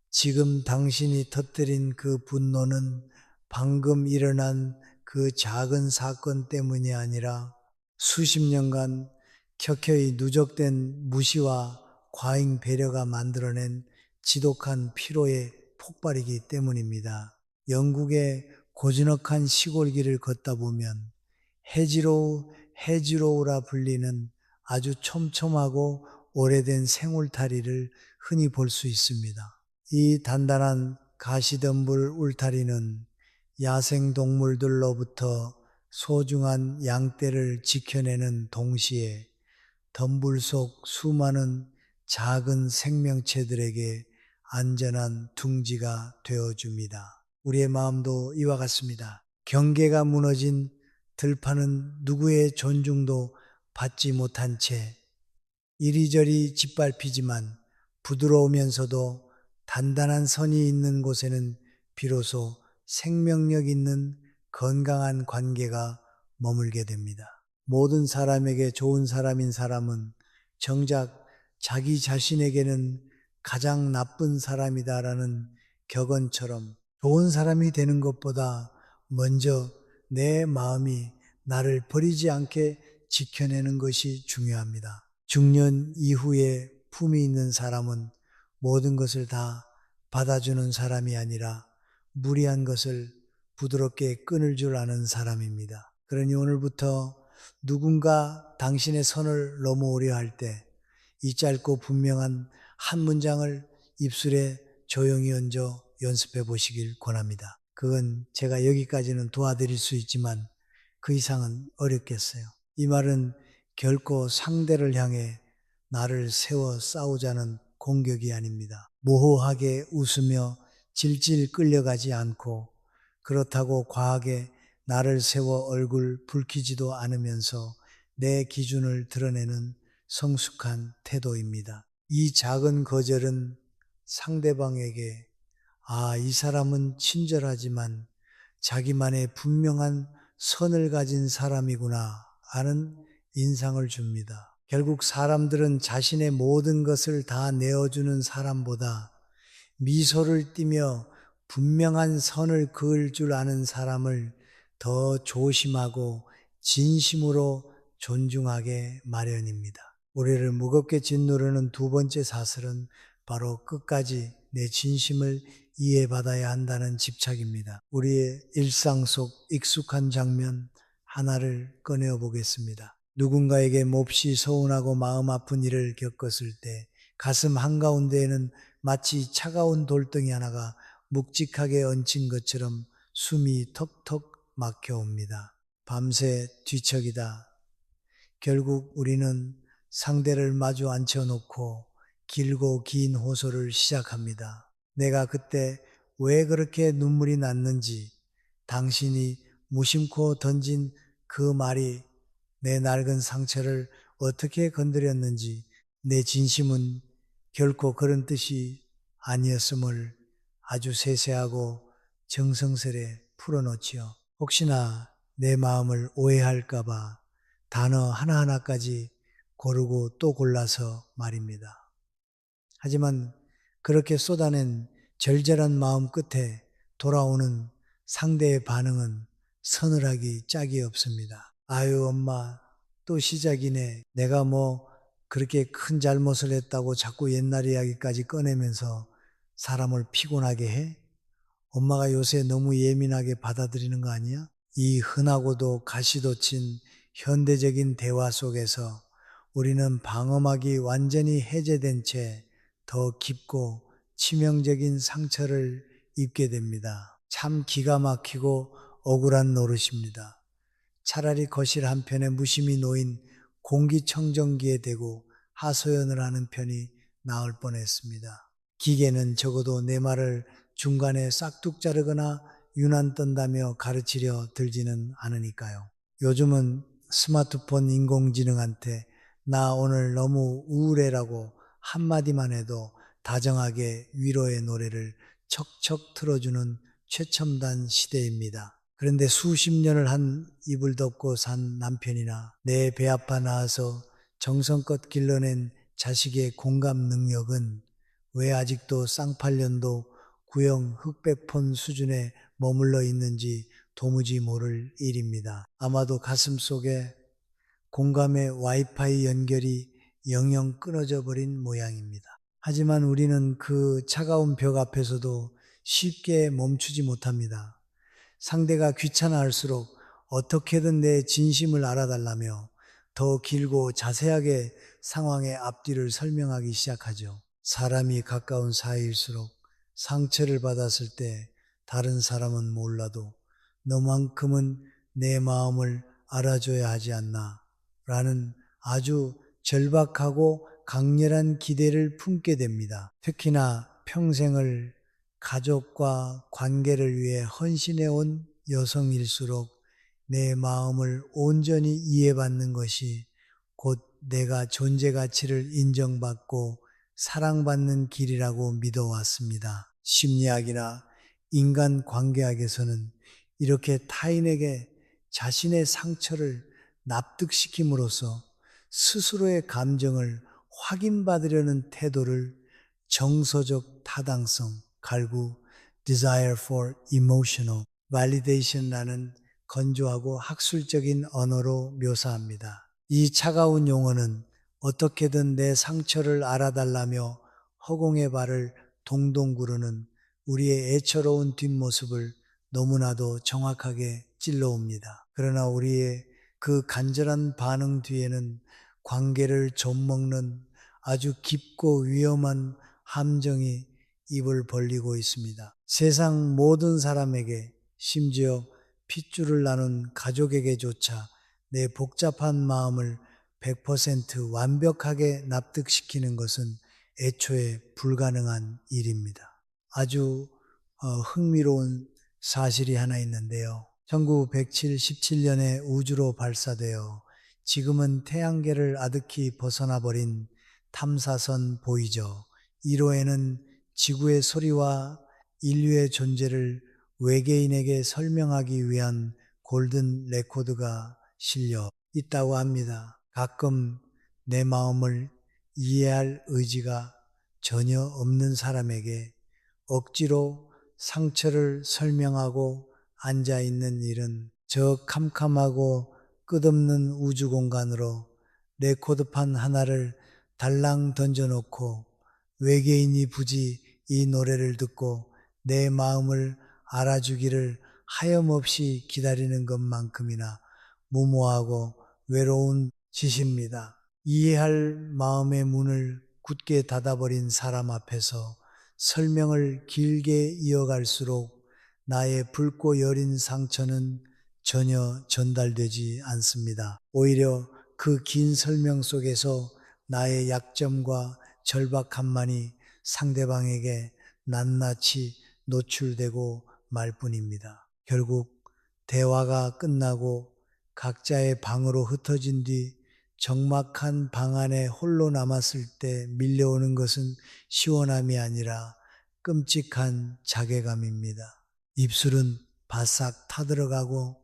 지금 당신이 터뜨린 그 분노는 방금 일어난 그 작은 사건 때문이 아니라 수십 년간 켜켜이 누적된 무시와 과잉 배려가 만들어낸 지독한 피로의 폭발이기 때문입니다. 영국의 고즈넉한 시골길을 걷다 보면 해지로우라 불리는 아주 촘촘하고 오래된 생울타리를 흔히 볼 수 있습니다. 이 단단한 가시덤불 울타리는 야생동물들로부터 소중한 양떼를 지켜내는 동시에 덤불 속 수많은 작은 생명체들에게 안전한 둥지가 되어줍니다. 우리의 마음도 이와 같습니다. 경계가 무너진 들판은 누구의 존중도 받지 못한 채 이리저리 짓밟히지만 부드러우면서도 단단한 선이 있는 곳에는 비로소 생명력 있는 건강한 관계가 머물게 됩니다. 모든 사람에게 좋은 사람인 사람은 정작 자기 자신에게는 가장 나쁜 사람이다라는 격언처럼 좋은 사람이 되는 것보다 먼저 내 마음이 나를 버리지 않게 지켜내는 것이 중요합니다. 중년 이후에 품이 있는 사람은 모든 것을 다 받아주는 사람이 아니라 무리한 것을 부드럽게 끊을 줄 아는 사람입니다. 그러니 오늘부터 누군가 당신의 선을 넘어오려 할 때 이 짧고 분명한 한 문장을 입술에 조용히 얹어 연습해 보시길 권합니다. 그건 제가 여기까지는 도와드릴 수 있지만 그 이상은 어렵겠어요. 이 말은 결코 상대를 향해 나를 세워 싸우자는 공격이 아닙니다. 모호하게 웃으며 질질 끌려가지 않고 그렇다고 과하게 나를 세워 얼굴 붉히지도 않으면서 내 기준을 드러내는 성숙한 태도입니다. 이 작은 거절은 상대방에게 이 사람은 친절하지만 자기만의 분명한 선을 가진 사람이구나 하는 인상을 줍니다. 결국 사람들은 자신의 모든 것을 다 내어주는 사람보다 미소를 띠며 분명한 선을 그을 줄 아는 사람을 더 조심하고 진심으로 존중하게 마련입니다. 우리를 무겁게 짓누르는 두 번째 사슬은 바로 끝까지 내 진심을 이해받아야 한다는 집착입니다. 우리의 일상 속 익숙한 장면 하나를 꺼내어 보겠습니다. 누군가에게 몹시 서운하고 마음 아픈 일을 겪었을 때 가슴 한가운데에는 마치 차가운 돌덩이 하나가 묵직하게 얹힌 것처럼 숨이 턱턱 막혀옵니다. 밤새 뒤척이다. 결국 우리는 상대를 마주 앉혀놓고 길고 긴 호소를 시작합니다. 내가 그때 왜 그렇게 눈물이 났는지, 당신이 무심코 던진 그 말이 내 낡은 상처를 어떻게 건드렸는지, 내 진심은 결코 그런 뜻이 아니었음을 아주 세세하고 정성스레 풀어놓지요. 혹시나 내 마음을 오해할까봐 단어 하나하나까지 고르고 또 골라서 말입니다. 하지만 그렇게 쏟아낸 절절한 마음 끝에 돌아오는 상대의 반응은 서늘하기 짝이 없습니다. 아유, 엄마, 또 시작이네. 내가 뭐 그렇게 큰 잘못을 했다고 자꾸 옛날 이야기까지 꺼내면서 사람을 피곤하게 해? 엄마가 요새 너무 예민하게 받아들이는 거 아니야? 이 흔하고도 가시돋친 현대적인 대화 속에서 우리는 방어막이 완전히 해제된 채 더 깊고 치명적인 상처를 입게 됩니다. 참 기가 막히고 억울한 노릇입니다. 차라리 거실 한편에 무심히 놓인 공기청정기에 대고 하소연을 하는 편이 나을 뻔했습니다. 기계는 적어도 내 말을 중간에 싹둑 자르거나 유난 떤다며 가르치려 들지는 않으니까요. 요즘은 스마트폰 인공지능한테 나 오늘 너무 우울해라고 한마디만 해도 다정하게 위로의 노래를 척척 틀어주는 최첨단 시대입니다. 그런데 수십 년을 한 이불 덮고 산 남편이나 내 배 아파 나와서 정성껏 길러낸 자식의 공감 능력은 왜 아직도 쌍팔년도 구형 흑백폰 수준에 머물러 있는지 도무지 모를 일입니다. 아마도 가슴 속에 공감의 와이파이 연결이 영영 끊어져 버린 모양입니다. 하지만 우리는 그 차가운 벽 앞에서도 쉽게 멈추지 못합니다. 상대가 귀찮아할수록 어떻게든 내 진심을 알아달라며 더 길고 자세하게 상황의 앞뒤를 설명하기 시작하죠. 사람이 가까운 사이일수록 상처를 받았을 때 다른 사람은 몰라도 너만큼은 내 마음을 알아줘야 하지 않나 라는 아주 절박하고 강렬한 기대를 품게 됩니다. 특히나 평생을 가족과 관계를 위해 헌신해 온 여성일수록 내 마음을 온전히 이해받는 것이 곧 내가 존재 가치를 인정받고 사랑받는 길이라고 믿어왔습니다. 심리학이나 인간 관계학에서는 이렇게 타인에게 자신의 상처를 납득시킴으로써 스스로의 감정을 확인받으려는 태도를 정서적 타당성, 갈구 desire for emotional validation라는 건조하고 학술적인 언어로 묘사합니다. 이 차가운 용어는 어떻게든 내 상처를 알아달라며 허공의 발을 동동 구르는 우리의 애처로운 뒷모습을 너무나도 정확하게 찔러옵니다. 그러나 우리의 그 간절한 반응 뒤에는 관계를 좀먹는 아주 깊고 위험한 함정이 입을 벌리고 있습니다. 세상 모든 사람에게, 심지어 핏줄을 나눈 가족에게조차 내 복잡한 마음을 100% 완벽하게 납득시키는 것은 애초에 불가능한 일입니다. 아주 흥미로운 사실이 하나 있는데요. 1917년에 우주로 발사되어 지금은 태양계를 아득히 벗어나 버린 탐사선 보이저 1호에는 지구의 소리와 인류의 존재를 외계인에게 설명하기 위한 골든 레코드가 실려 있다고 합니다. 가끔 내 마음을 이해할 의지가 전혀 없는 사람에게 억지로 상처를 설명하고 앉아있는 일은 저 캄캄하고 끝없는 우주 공간으로 레코드판 하나를 달랑 던져놓고 외계인이 부지 이 노래를 듣고 내 마음을 알아주기를 하염없이 기다리는 것만큼이나 무모하고 외로운 짓입니다. 이해할 마음의 문을 굳게 닫아버린 사람 앞에서 설명을 길게 이어갈수록 나의 붉고 여린 상처는 전혀 전달되지 않습니다. 오히려 그 긴 설명 속에서 나의 약점과 절박함만이 상대방에게 낱낱이 노출되고 말 뿐입니다. 결국 대화가 끝나고 각자의 방으로 흩어진 뒤 적막한 방 안에 홀로 남았을 때 밀려오는 것은 시원함이 아니라 끔찍한 자괴감입니다. 입술은 바싹 타들어가고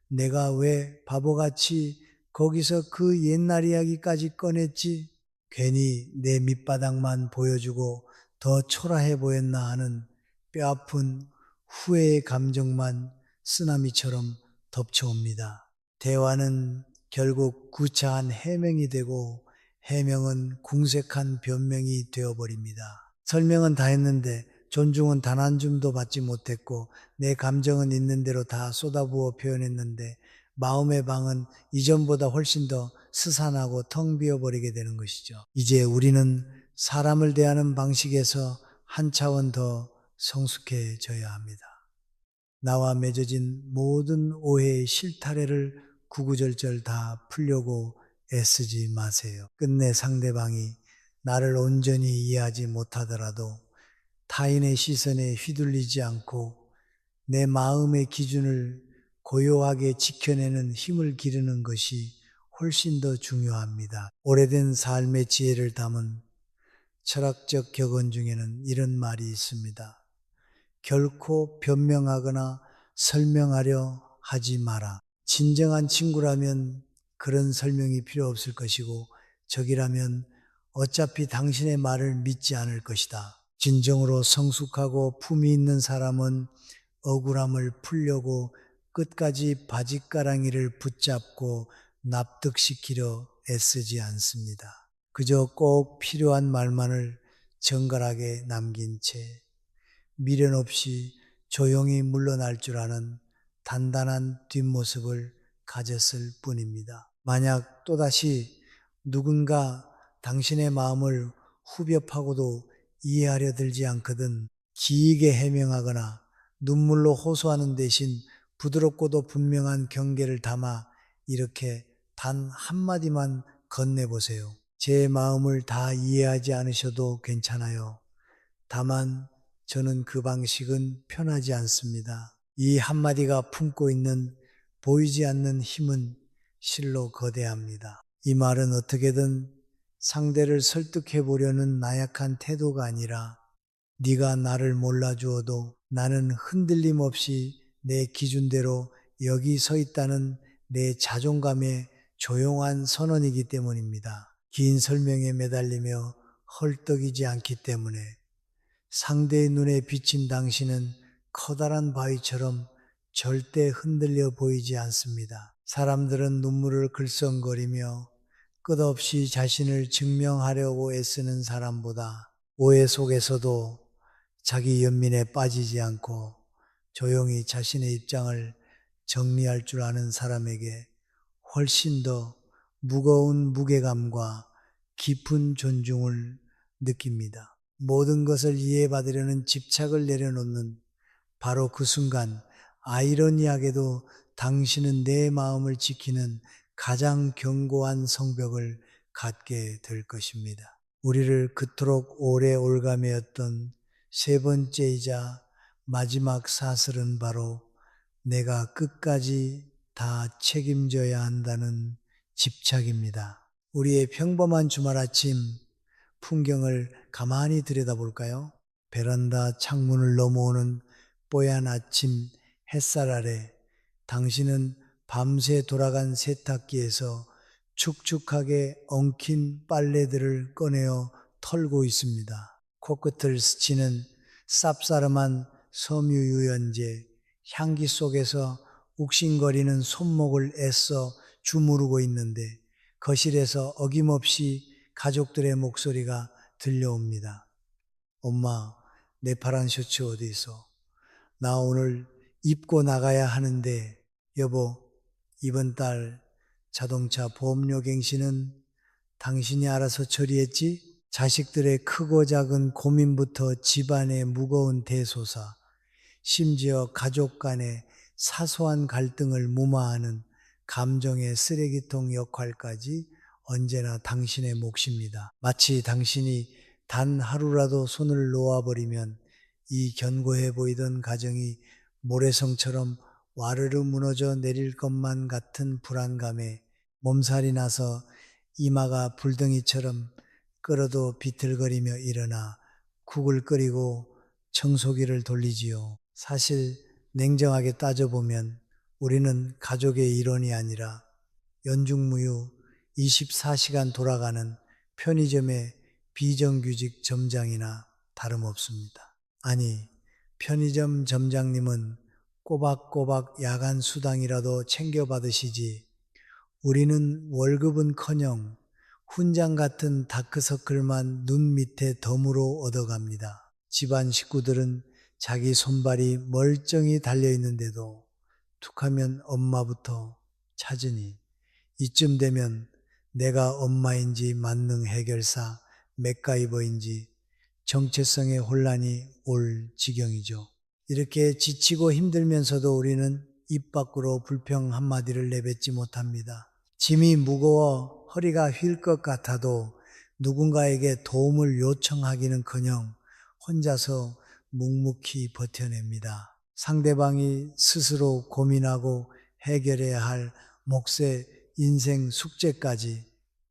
내가 왜 바보같이 거기서 그 옛날 이야기까지 꺼냈지? 괜히 내 밑바닥만 보여주고 더 초라해 보였나 하는 뼈아픈 후회의 감정만 쓰나미처럼 덮쳐옵니다. 대화는 결국 구차한 해명이 되고 해명은 궁색한 변명이 되어버립니다. 설명은 다 했는데 존중은 단 한 줌도 받지 못했고 내 감정은 있는 대로 다 쏟아부어 표현했는데 마음의 방은 이전보다 훨씬 더 스산하고 텅 비어버리게 되는 것이죠. 이제 우리는 사람을 대하는 방식에서 한 차원 더 성숙해져야 합니다. 나와 맺어진 모든 오해의 실타래를 구구절절 다 풀려고 애쓰지 마세요. 끝내 상대방이 나를 온전히 이해하지 못하더라도 타인의 시선에 휘둘리지 않고 내 마음의 기준을 고요하게 지켜내는 힘을 기르는 것이 훨씬 더 중요합니다. 오래된 삶의 지혜를 담은 철학적 격언 중에는 이런 말이 있습니다. 결코 변명하거나 설명하려 하지 마라. 진정한 친구라면 그런 설명이 필요 없을 것이고 적이라면 어차피 당신의 말을 믿지 않을 것이다. 진정으로 성숙하고 품위 있는 사람은 억울함을 풀려고 끝까지 바짓가랑이를 붙잡고 납득시키려 애쓰지 않습니다. 그저 꼭 필요한 말만을 정갈하게 남긴 채 미련 없이 조용히 물러날 줄 아는 단단한 뒷모습을 가졌을 뿐입니다. 만약 또다시 누군가 당신의 마음을 후벼 파고도 이해하려 들지 않거든 길게 해명하거나 눈물로 호소하는 대신 부드럽고도 분명한 경계를 담아 이렇게 단 한마디만 건네보세요. 제 마음을 다 이해하지 않으셔도 괜찮아요. 다만 저는 그 방식은 편하지 않습니다. 이 한마디가 품고 있는 보이지 않는 힘은 실로 거대합니다. 이 말은 어떻게든 상대를 설득해 보려는 나약한 태도가 아니라 네가 나를 몰라주어도 나는 흔들림 없이 내 기준대로 여기 서 있다는 내 자존감의 조용한 선언이기 때문입니다. 긴 설명에 매달리며 헐떡이지 않기 때문에 상대의 눈에 비친 당신은 커다란 바위처럼 절대 흔들려 보이지 않습니다. 사람들은 눈물을 글썽거리며 끝없이 자신을 증명하려고 애쓰는 사람보다 오해 속에서도 자기 연민에 빠지지 않고 조용히 자신의 입장을 정리할 줄 아는 사람에게 훨씬 더 무거운 무게감과 깊은 존중을 느낍니다. 모든 것을 이해받으려는 집착을 내려놓는 바로 그 순간 아이러니하게도 당신은 내 마음을 지키는 가장 견고한 성벽을 갖게 될 것입니다. 우리를 그토록 오래 올가매었던 세 번째이자 마지막 사슬은 바로 내가 끝까지 다 책임져야 한다는 집착입니다. 우리의 평범한 주말 아침 풍경을 가만히 들여다볼까요? 베란다 창문을 넘어오는 뽀얀 아침 햇살 아래 당신은 밤새 돌아간 세탁기에서 축축하게 엉킨 빨래들을 꺼내어 털고 있습니다. 코끝을 스치는 쌉싸름한 섬유유연제, 향기 속에서 욱신거리는 손목을 애써 주무르고 있는데 거실에서 어김없이 가족들의 목소리가 들려옵니다. 엄마, 내 파란 셔츠 어디 있어? 나 오늘 입고 나가야 하는데 여보, 이번 달 자동차 보험료 갱신은 당신이 알아서 처리했지? 자식들의 크고 작은 고민부터 집안의 무거운 대소사, 심지어 가족 간의 사소한 갈등을 무마하는 감정의 쓰레기통 역할까지 언제나 당신의 몫입니다. 마치 당신이 단 하루라도 손을 놓아버리면 이 견고해 보이던 가정이 모래성처럼 와르르 무너져 내릴 것만 같은 불안감에 몸살이 나서 이마가 불덩이처럼 끓어도 비틀거리며 일어나 국을 끓이고 청소기를 돌리지요. 사실 냉정하게 따져보면 우리는 가족의 일원이 아니라 연중무휴 24시간 돌아가는 편의점의 비정규직 점장이나 다름없습니다. 아니, 편의점 점장님은 꼬박꼬박 야간 수당이라도 챙겨받으시지 우리는 월급은커녕 훈장 같은 다크서클만 눈 밑에 덤으로 얻어갑니다. 집안 식구들은 자기 손발이 멀쩡히 달려있는데도 툭하면 엄마부터 찾으니 이쯤 되면 내가 엄마인지 만능 해결사 맥가이버인지 정체성의 혼란이 올 지경이죠. 이렇게 지치고 힘들면서도 우리는 입 밖으로 불평 한마디를 내뱉지 못합니다. 짐이 무거워 허리가 휠 것 같아도 누군가에게 도움을 요청하기는커녕 혼자서 묵묵히 버텨냅니다. 상대방이 스스로 고민하고 해결해야 할 몫의 인생 숙제까지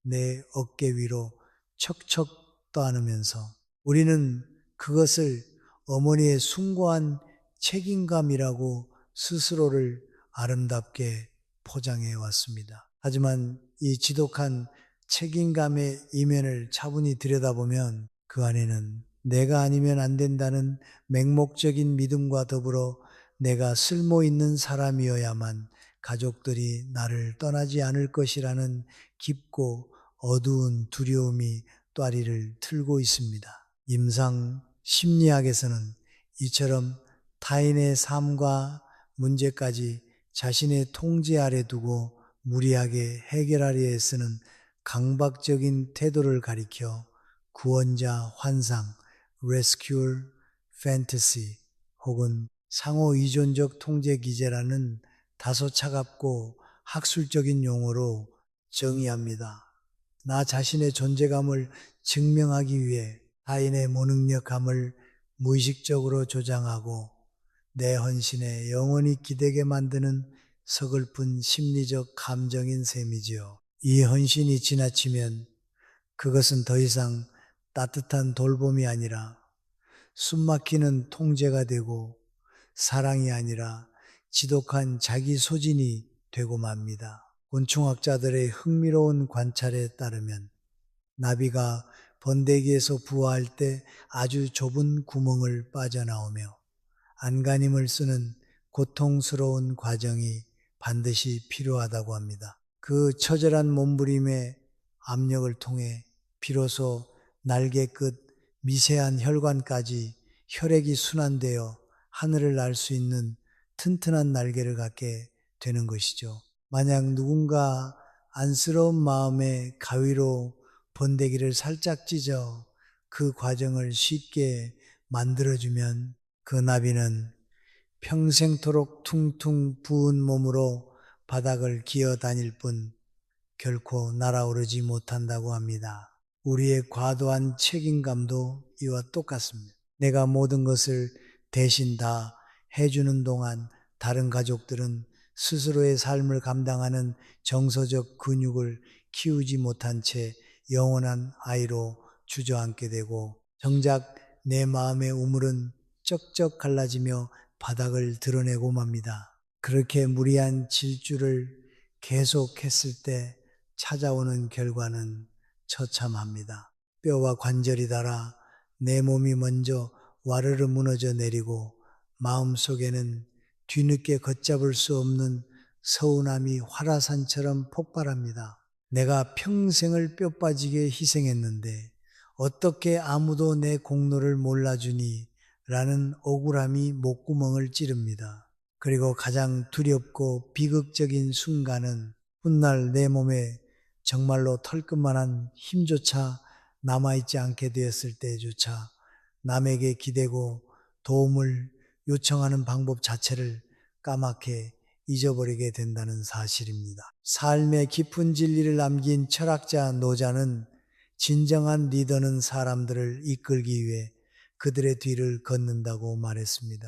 내 어깨 위로 척척 떠안으면서 우리는 그것을 어머니의 숭고한 책임감이라고 스스로를 아름답게 포장해 왔습니다. 하지만 이 지독한 책임감의 이면을 차분히 들여다보면 그 안에는 내가 아니면 안 된다는 맹목적인 믿음과 더불어 내가 쓸모 있는 사람이어야만 가족들이 나를 떠나지 않을 것이라는 깊고 어두운 두려움이 또다리를 틀고 있습니다. 임상 심리학에서는 이처럼 타인의 삶과 문제까지 자신의 통제 아래 두고 무리하게 해결하려 애쓰는 강박적인 태도를 가리켜 구원자 환상, rescuer fantasy 혹은 상호 의존적 통제 기제라는 다소 차갑고 학술적인 용어로 정의합니다. 나 자신의 존재감을 증명하기 위해 타인의 무능력함을 무의식적으로 조장하고 내 헌신에 영원히 기대게 만드는 서글픈 심리적 감정인 셈이지요. 이 헌신이 지나치면 그것은 더 이상 따뜻한 돌봄이 아니라 숨막히는 통제가 되고 사랑이 아니라 지독한 자기 소진이 되고 맙니다. 곤충학자들의 흥미로운 관찰에 따르면 나비가 번데기에서 부화할 때 아주 좁은 구멍을 빠져나오며 안간힘을 쓰는 고통스러운 과정이 반드시 필요하다고 합니다. 그 처절한 몸부림의 압력을 통해 비로소 날개 끝 미세한 혈관까지 혈액이 순환되어 하늘을 날 수 있는 튼튼한 날개를 갖게 되는 것이죠. 만약 누군가 안쓰러운 마음에 가위로 번데기를 살짝 찢어 그 과정을 쉽게 만들어주면 그 나비는 평생토록 퉁퉁 부은 몸으로 바닥을 기어 다닐 뿐 결코 날아오르지 못한다고 합니다. 우리의 과도한 책임감도 이와 똑같습니다. 내가 모든 것을 대신 다 해주는 동안 다른 가족들은 스스로의 삶을 감당하는 정서적 근육을 키우지 못한 채 영원한 아이로 주저앉게 되고 정작 내 마음의 우물은 쩍쩍 갈라지며 바닥을 드러내고 맙니다. 그렇게 무리한 질주를 계속했을 때 찾아오는 결과는 처참합니다. 뼈와 관절이 닳아 내 몸이 먼저 와르르 무너져 내리고 마음속에는 뒤늦게 걷잡을 수 없는 서운함이 활화산처럼 폭발합니다. 내가 평생을 뼈 빠지게 희생했는데 어떻게 아무도 내 공로를 몰라주니? 라는 억울함이 목구멍을 찌릅니다. 그리고 가장 두렵고 비극적인 순간은 훗날 내 몸에 정말로 털끝만한 힘조차 남아있지 않게 되었을 때조차 남에게 기대고 도움을 요청하는 방법 자체를 까맣게 잊어버리게 된다는 사실입니다. 삶의 깊은 진리를 남긴 철학자 노자는 진정한 리더는 사람들을 이끌기 위해 그들의 뒤를 걷는다고 말했습니다.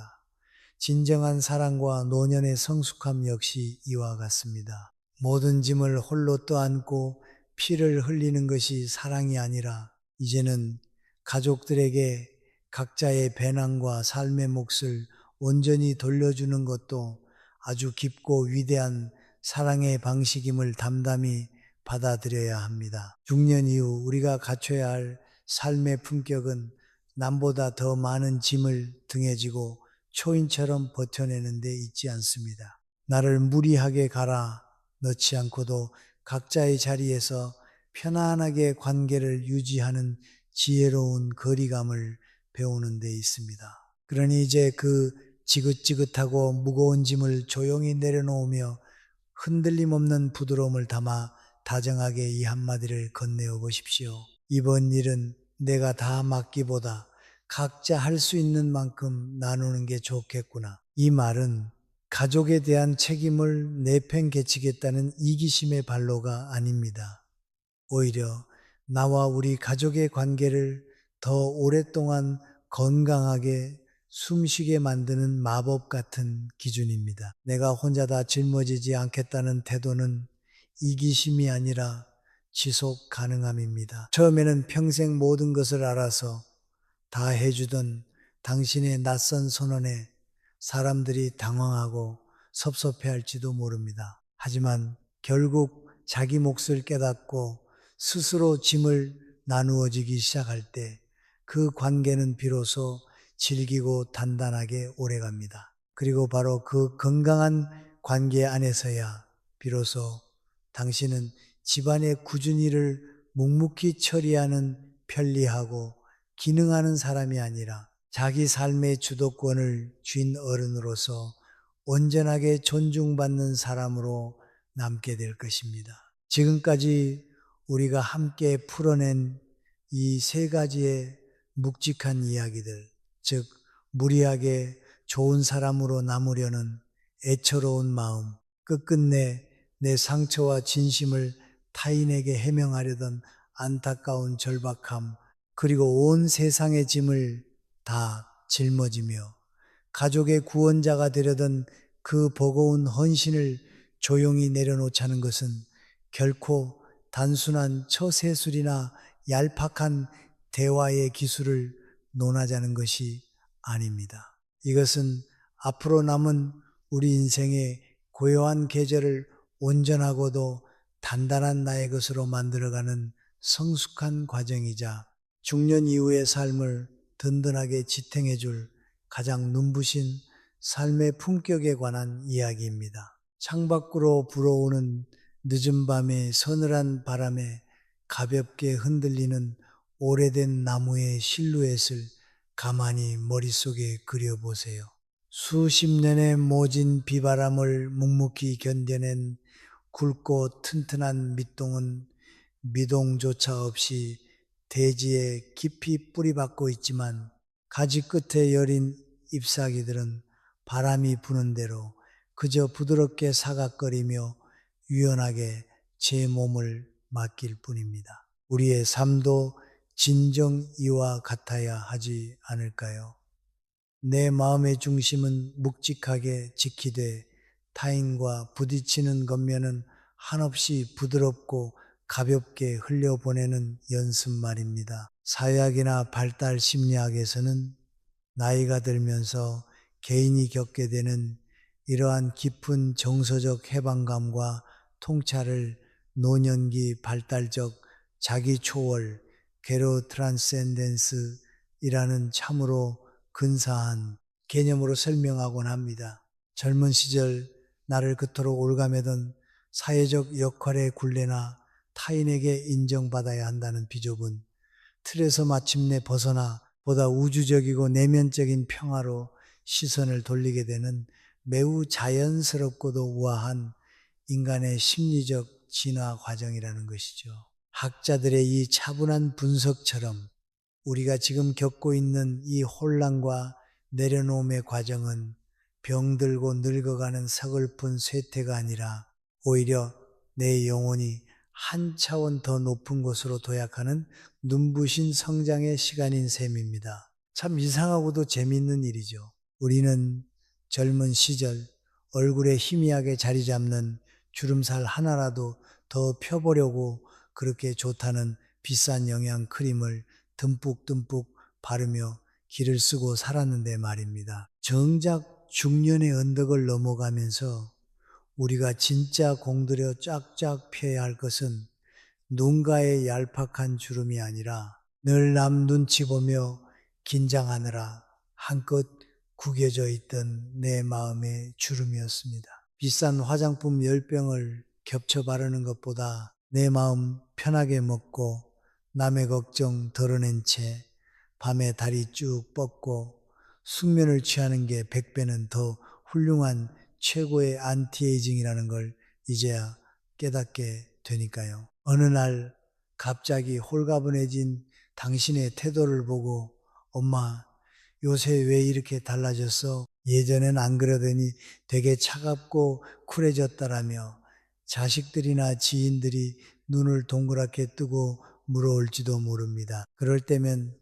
진정한 사랑과 노년의 성숙함 역시 이와 같습니다. 모든 짐을 홀로 떠안고 피를 흘리는 것이 사랑이 아니라 이제는 가족들에게 각자의 배낭과 삶의 몫을 온전히 돌려주는 것도 아주 깊고 위대한 사랑의 방식임을 담담히 받아들여야 합니다. 중년 이후 우리가 갖춰야 할 삶의 품격은 남보다 더 많은 짐을 등에 지고 초인처럼 버텨내는 데 있지 않습니다. 나를 무리하게 갈아 넣지 않고도 각자의 자리에서 편안하게 관계를 유지하는 지혜로운 거리감을 배우는 데 있습니다. 그러니 이제 그 지긋지긋하고 무거운 짐을 조용히 내려놓으며 흔들림 없는 부드러움을 담아 다정하게 이 한마디를 건네어 보십시오. 이번 일은 내가 다 맡기보다 각자 할 수 있는 만큼 나누는 게 좋겠구나. 이 말은 가족에 대한 책임을 내팽개치겠다는 이기심의 발로가 아닙니다. 오히려 나와 우리 가족의 관계를 더 오랫동안 건강하게 숨쉬게 만드는 마법 같은 기준입니다. 내가 혼자 다 짊어지지 않겠다는 태도는 이기심이 아니라 지속 가능함입니다. 처음에는 평생 모든 것을 알아서 다 해주던 당신의 낯선 선언에 사람들이 당황하고 섭섭해할지도 모릅니다. 하지만 결국 자기 몫을 깨닫고 스스로 짐을 나누어지기 시작할 때 그 관계는 비로소 질기고 단단하게 오래갑니다. 그리고 바로 그 건강한 관계 안에서야 비로소 당신은 집안의 꾸준 일을 묵묵히 처리하는 편리하고 기능하는 사람이 아니라 자기 삶의 주도권을 쥔 어른으로서 온전하게 존중받는 사람으로 남게 될 것입니다. 지금까지 우리가 함께 풀어낸 이 세 가지의 묵직한 이야기들, 즉 무리하게 좋은 사람으로 남으려는 애처로운 마음, 끝끝내 내 상처와 진심을 타인에게 해명하려던 안타까운 절박함, 그리고 온 세상의 짐을 다 짊어지며 가족의 구원자가 되려던 그 버거운 헌신을 조용히 내려놓자는 것은 결코 단순한 처세술이나 얄팍한 대화의 기술을 논하자는 것이 아닙니다. 이것은 앞으로 남은 우리 인생의 고요한 계절을 온전하고도 단단한 나의 것으로 만들어가는 성숙한 과정이자 중년 이후의 삶을 든든하게 지탱해 줄 가장 눈부신 삶의 품격에 관한 이야기입니다. 창밖으로 불어오는 늦은 밤의 서늘한 바람에 가볍게 흔들리는 오래된 나무의 실루엣을 가만히 머릿속에 그려보세요. 수십 년의 모진 비바람을 묵묵히 견뎌낸 굵고 튼튼한 밑동은 미동조차 없이 대지에 깊이 뿌리박고 있지만 가지 끝에 여린 잎사귀들은 바람이 부는 대로 그저 부드럽게 사각거리며 유연하게 제 몸을 맡길 뿐입니다. 우리의 삶도 진정 이와 같아야 하지 않을까요? 내 마음의 중심은 묵직하게 지키되 타인과 부딪히는 겉면은 한없이 부드럽고 가볍게 흘려보내는 연습 말입니다. 사회학이나 발달 심리학에서는 나이가 들면서 개인이 겪게 되는 이러한 깊은 정서적 해방감과 통찰을 노년기 발달적 자기 초월, 게로 트란센덴스이라는 참으로 근사한 개념으로 설명하곤 합니다. 젊은 시절 나를 그토록 올가매던 사회적 역할의 굴레나 타인에게 인정받아야 한다는 비좁은 틀에서 마침내 벗어나 보다 우주적이고 내면적인 평화로 시선을 돌리게 되는 매우 자연스럽고도 우아한 인간의 심리적 진화 과정이라는 것이죠. 학자들의 이 차분한 분석처럼 우리가 지금 겪고 있는 이 혼란과 내려놓음의 과정은 병들고 늙어가는 서글픈 쇠퇴가 아니라 오히려 내 영혼이 한 차원 더 높은 곳으로 도약하는 눈부신 성장의 시간인 셈입니다. 참 이상하고도 재미있는 일이죠. 우리는 젊은 시절 얼굴에 희미하게 자리 잡는 주름살 하나라도 더 펴보려고 그렇게 좋다는 비싼 영양 크림을 듬뿍듬뿍 바르며 기를 쓰고 살았는데 말입니다. 정작 중년의 언덕을 넘어가면서 우리가 진짜 공들여 쫙쫙 펴야 할 것은 눈가의 얄팍한 주름이 아니라 늘 남 눈치 보며 긴장하느라 한껏 구겨져 있던 내 마음의 주름이었습니다. 비싼 화장품 10병을 겹쳐 바르는 것보다 내 마음 편하게 먹고 남의 걱정 덜어낸 채 밤에 다리 쭉 뻗고 숙면을 취하는 게 100배는 더 훌륭한 최고의 안티에이징이라는 걸 이제야 깨닫게 되니까요. 어느 날 갑자기 홀가분해진 당신의 태도를 보고 엄마 요새 왜 이렇게 달라졌어? 예전엔 안 그러더니 되게 차갑고 쿨해졌다라며 자식들이나 지인들이 눈을 동그랗게 뜨고 물어올지도 모릅니다. 그럴 때면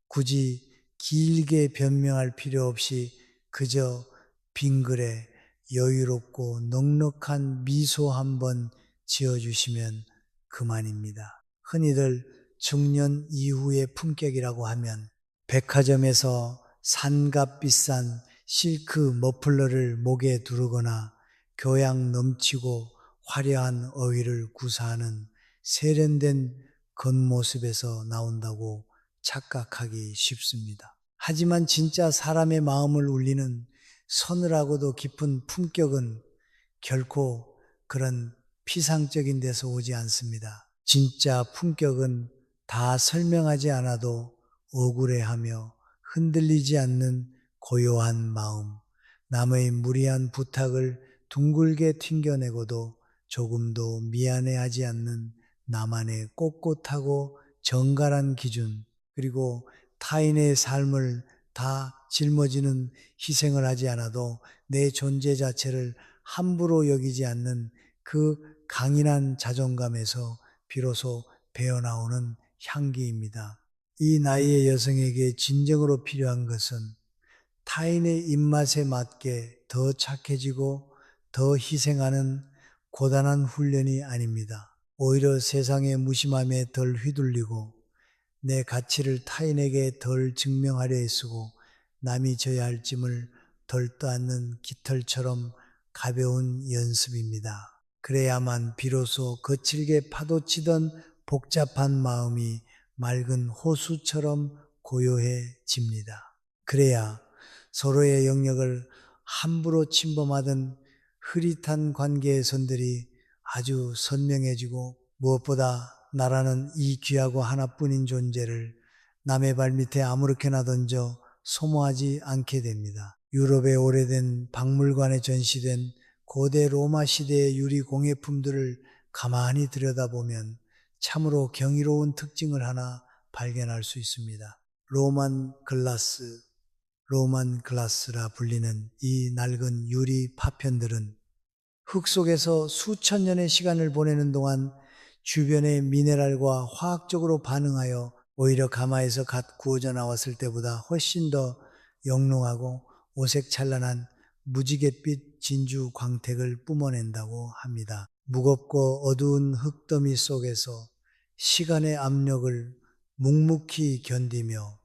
굳이 길게 변명할 필요 없이 그저 빙그레 여유롭고 넉넉한 미소 한번 지어주시면 그만입니다. 흔히들 중년 이후의 품격이라고 하면 백화점에서 산값 비싼 실크 머플러를 목에 두르거나 교양 넘치고 화려한 어휘를 구사하는 세련된 겉모습에서 나온다고 착각하기 쉽습니다. 하지만 진짜 사람의 마음을 울리는 서늘하고도 깊은 품격은 결코 그런 피상적인 데서 오지 않습니다. 진짜 품격은 다 설명하지 않아도 억울해하며 흔들리지 않는 고요한 마음, 남의 무리한 부탁을 둥글게 튕겨내고도 조금도 미안해하지 않는 나만의 꼿꼿하고 정갈한 기준, 그리고 타인의 삶을 다 짊어지는 희생을 하지 않아도 내 존재 자체를 함부로 여기지 않는 그 강인한 자존감에서 비로소 배어나오는 향기입니다. 이 나이의 여성에게 진정으로 필요한 것은 타인의 입맛에 맞게 더 착해지고 더 희생하는 고단한 훈련이 아닙니다. 오히려 세상의 무심함에 덜 휘둘리고 내 가치를 타인에게 덜 증명하려 애쓰고 남이 져야 할 짐을 덜 떠안는 깃털처럼 가벼운 연습입니다. 그래야만 비로소 거칠게 파도치던 복잡한 마음이 맑은 호수처럼 고요해집니다. 그래야 서로의 영역을 함부로 침범하던 흐릿한 관계의 선들이 아주 선명해지고 무엇보다 나라는 이 귀하고 하나뿐인 존재를 남의 발밑에 아무렇게나 던져 소모하지 않게 됩니다. 유럽의 오래된 박물관에 전시된 고대 로마 시대의 유리 공예품들을 가만히 들여다보면 참으로 경이로운 특징을 하나 발견할 수 있습니다. 로만 글라스라 불리는 이 낡은 유리 파편들은 흙 속에서 수천 년의 시간을 보내는 동안 주변의 미네랄과 화학적으로 반응하여 오히려 가마에서 갓 구워져 나왔을 때보다 훨씬 더 영롱하고 오색찬란한 무지갯빛 진주 광택을 뿜어낸다고 합니다. 무겁고 어두운 흙더미 속에서 시간의 압력을 묵묵히 견디며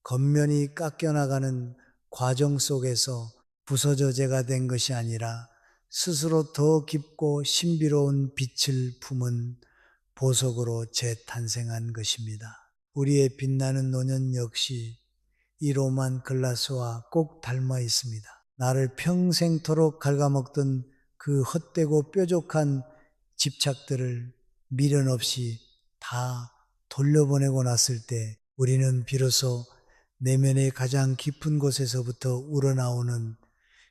겉면이 깎여나가는 과정 속에서 부서져제가 된 것이 아니라 스스로 더 깊고 신비로운 빛을 품은 보석으로 재탄생한 것입니다. 우리의 빛나는 노년 역시 이 로만 글라스와 꼭 닮아 있습니다. 나를 평생토록 갉아먹던 그 헛되고 뾰족한 집착들을 미련 없이 다 돌려보내고 났을 때 우리는 비로소 내면의 가장 깊은 곳에서부터 우러나오는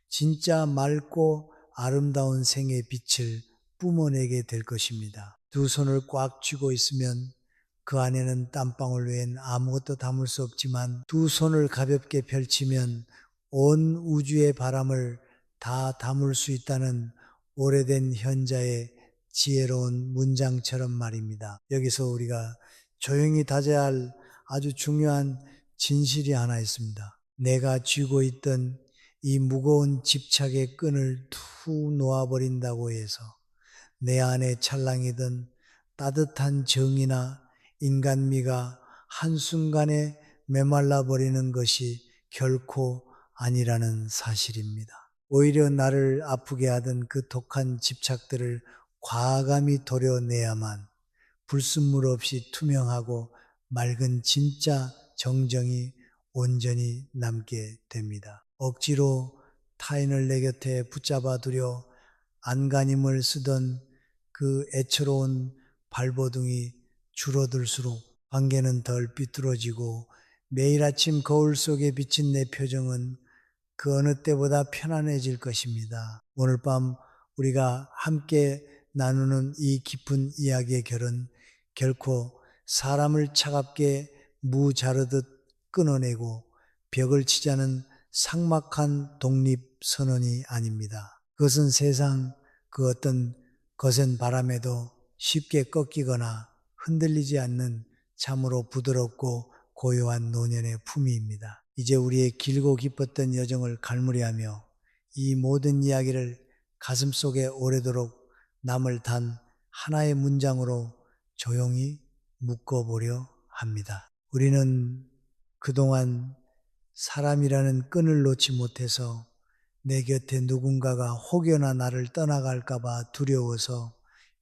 진짜 맑고 아름다운 생의 빛을 뿜어내게 될 것입니다. 두 손을 꽉 쥐고 있으면 그 안에는 땀방울 외엔 아무것도 담을 수 없지만 두 손을 가볍게 펼치면 온 우주의 바람을 다 담을 수 있다는 오래된 현자의 지혜로운 문장처럼 말입니다. 여기서 우리가 조용히 다져야 할 아주 중요한 진실이 하나 있습니다. 내가 쥐고 있던 이 무거운 집착의 끈을 툭 놓아버린다고 해서 내 안에 찰랑이던 따뜻한 정이나 인간미가 한순간에 메말라 버리는 것이 결코 아니라는 사실입니다. 오히려 나를 아프게 하던 그 독한 집착들을 과감히 도려내야만 불순물 없이 투명하고 맑은 진짜 정정이 온전히 남게 됩니다. 억지로 타인을 내 곁에 붙잡아 두려 안간힘을 쓰던 그 애처로운 발버둥이 줄어들수록 관계는 덜 삐뚤어지고 매일 아침 거울 속에 비친 내 표정은 그 어느 때보다 편안해질 것입니다. 오늘 밤 우리가 함께 나누는 이 깊은 이야기의 결은 결코 사람을 차갑게 무 자르듯 끊어내고 벽을 치자는 삭막한 독립선언이 아닙니다. 그것은 세상 그 어떤 거센 바람에도 쉽게 꺾이거나 흔들리지 않는 참으로 부드럽고 고요한 노년의 품위입니다. 이제 우리의 길고 깊었던 여정을 갈무리하며 이 모든 이야기를 가슴속에 오래도록 남을 단 하나의 문장으로 조용히 묶어보려 합니다. 우리는 그동안 사람이라는 끈을 놓지 못해서 내 곁에 누군가가 혹여나 나를 떠나갈까봐 두려워서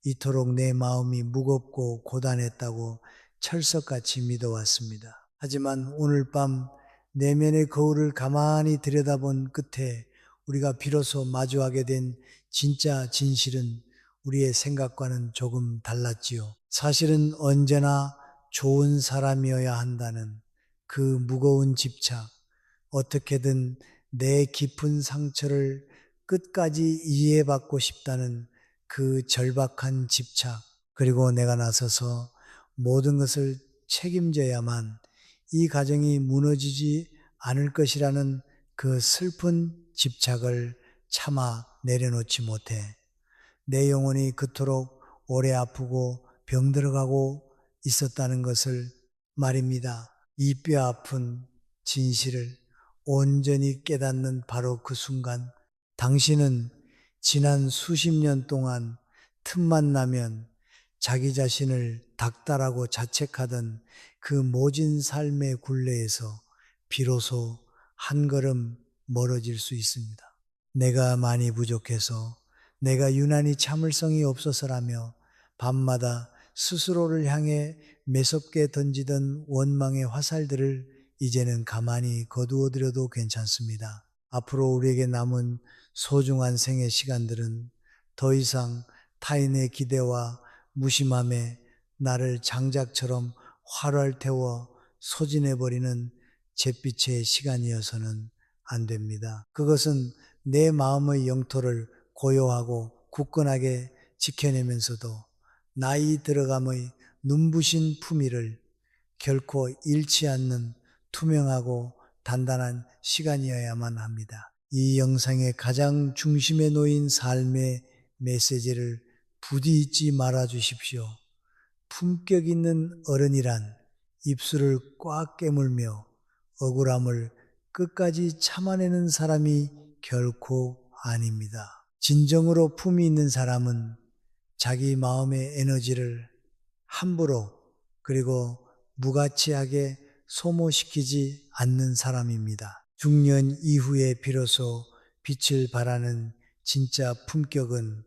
이토록 내 마음이 무겁고 고단했다고 철석같이 믿어왔습니다. 하지만 오늘 밤 내면의 거울을 가만히 들여다본 끝에 우리가 비로소 마주하게 된 진짜 진실은 우리의 생각과는 조금 달랐지요. 사실은 언제나 좋은 사람이어야 한다는 그 무거운 집착, 어떻게든 내 깊은 상처를 끝까지 이해받고 싶다는 그 절박한 집착, 그리고 내가 나서서 모든 것을 책임져야만 이 가정이 무너지지 않을 것이라는 그 슬픈 집착을 참아 내려놓지 못해 내 영혼이 그토록 오래 아프고 병들어가고 있었다는 것을 말입니다. 이 뼈 아픈 진실을 온전히 깨닫는 바로 그 순간 당신은 지난 수십 년 동안 틈만 나면 자기 자신을 닥달하고 자책하던 그 모진 삶의 굴레에서 비로소 한 걸음 멀어질 수 있습니다. 내가 많이 부족해서, 내가 유난히 참을성이 없어서라며 밤마다 스스로를 향해 매섭게 던지던 원망의 화살들을 이제는 가만히 거두어들여도 괜찮습니다. 앞으로 우리에게 남은 소중한 생의 시간들은 더 이상 타인의 기대와 무심함에 나를 장작처럼 활활 태워 소진해버리는 잿빛의 시간이어서는 안 됩니다. 그것은 내 마음의 영토를 고요하고 굳건하게 지켜내면서도 나이 들어감의 눈부신 품위를 결코 잃지 않는 투명하고 단단한 시간이어야만 합니다. 이 영상의 가장 중심에 놓인 삶의 메시지를 부디 잊지 말아 주십시오. 품격 있는 어른이란 입술을 꽉 깨물며 억울함을 끝까지 참아내는 사람이 결코 아닙니다. 진정으로 품이 있는 사람은 자기 마음의 에너지를 함부로 그리고 무가치하게 소모시키지 않는 사람입니다. 중년 이후에 비로소 빛을 발하는 진짜 품격은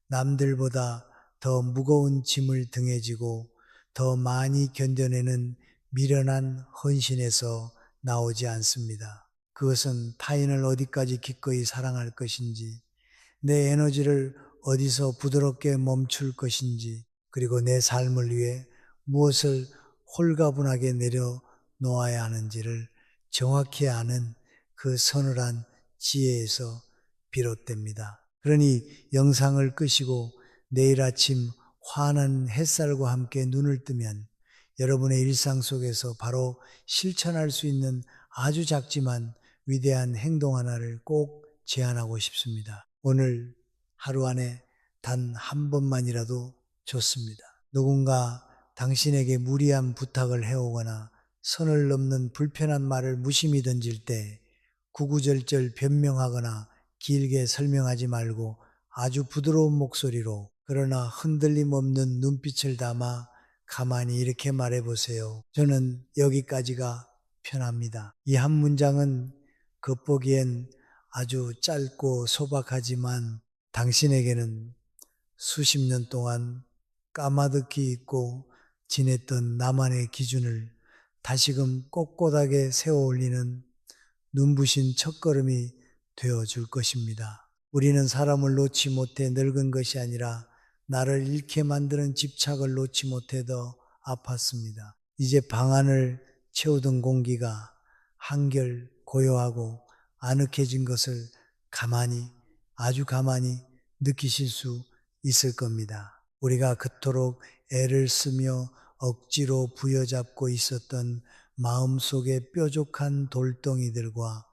남들보다 더 무거운 짐을 등에 지고 더 많이 견뎌내는 미련한 헌신에서 나오지 않습니다. 그것은 타인을 어디까지 기꺼이 사랑할 것인지, 내 에너지를 어디서 부드럽게 멈출 것인지, 그리고 내 삶을 위해 무엇을 홀가분하게 내려놓아야 하는지를 정확히 아는 그 서늘한 지혜에서 비롯됩니다. 그러니 영상을 끄시고 내일 아침 환한 햇살과 함께 눈을 뜨면 여러분의 일상 속에서 바로 실천할 수 있는 아주 작지만 위대한 행동 하나를 꼭 제안하고 싶습니다. 오늘 하루 안에 단 한 번만이라도 좋습니다. 누군가 당신에게 무리한 부탁을 해오거나 선을 넘는 불편한 말을 무심히 던질 때 구구절절 변명하거나 길게 설명하지 말고 아주 부드러운 목소리로 그러나 흔들림 없는 눈빛을 담아 가만히 이렇게 말해보세요. 저는 여기까지가 편합니다. 이 한 문장은 겉보기엔 아주 짧고 소박하지만 당신에게는 수십 년 동안 까마득히 잊고 지냈던 나만의 기준을 다시금 꼿꼿하게 세워 올리는 눈부신 첫걸음이 되어 줄 것입니다. 우리는 사람을 놓지 못해 늙은 것이 아니라 나를 잃게 만드는 집착을 놓지 못해 더 아팠습니다. 이제 방 안을 채우던 공기가 한결 고요하고 아늑해진 것을 아주 가만히 느끼실 수 있을 겁니다. 우리가 그토록 애를 쓰며 억지로 부여잡고 있었던 마음속의 뾰족한 돌덩이들과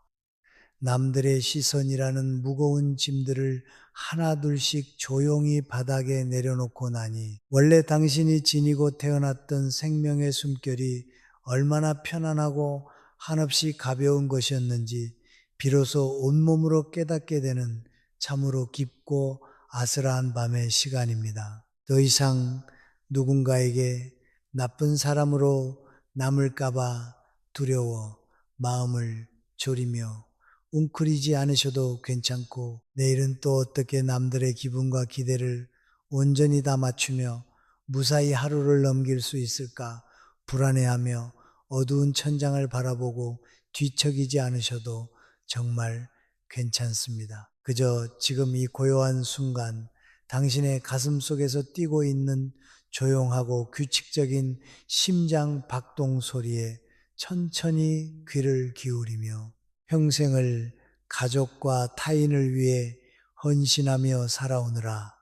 남들의 시선이라는 무거운 짐들을 하나둘씩 조용히 바닥에 내려놓고 나니 원래 당신이 지니고 태어났던 생명의 숨결이 얼마나 편안하고 한없이 가벼운 것이었는지 비로소 온몸으로 깨닫게 되는 참으로 깊고 아슬한 밤의 시간입니다. 더 이상 누군가에게 나쁜 사람으로 남을까봐 두려워 마음을 졸이며 웅크리지 않으셔도 괜찮고 내일은 또 어떻게 남들의 기분과 기대를 온전히 다 맞추며 무사히 하루를 넘길 수 있을까 불안해하며 어두운 천장을 바라보고 뒤척이지 않으셔도 정말 괜찮습니다. 그저 지금 이 고요한 순간 당신의 가슴 속에서 뛰고 있는 조용하고 규칙적인 심장 박동 소리에 천천히 귀를 기울이며 평생을 가족과 타인을 위해 헌신하며 살아오느라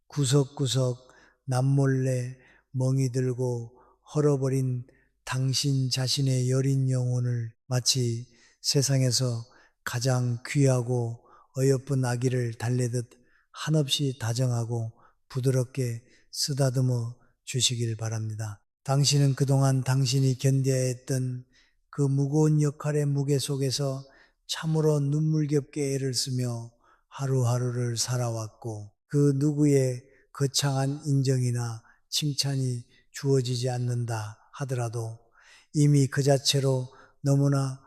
구석구석 남몰래 멍이 들고 헐어버린 당신 자신의 여린 영혼을 마치 세상에서 가장 귀하고 어여쁜 아기를 달래듯 한없이 다정하고 부드럽게 쓰다듬어 주시길 바랍니다. 당신은 그동안 당신이 견뎌야 했던 그 무거운 역할의 무게 속에서 참으로 눈물겹게 애를 쓰며 하루하루를 살아왔고 그 누구의 거창한 인정이나 칭찬이 주어지지 않는다 하더라도 이미 그 자체로 너무나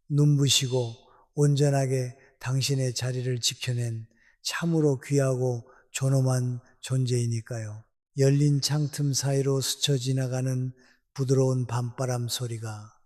눈부시고 온전하게 당신의 자리를 지켜낸 참으로 귀하고 존엄한 존재이니까요. 열린 창틈 사이로 스쳐 지나가는 부드러운 밤바람 소리가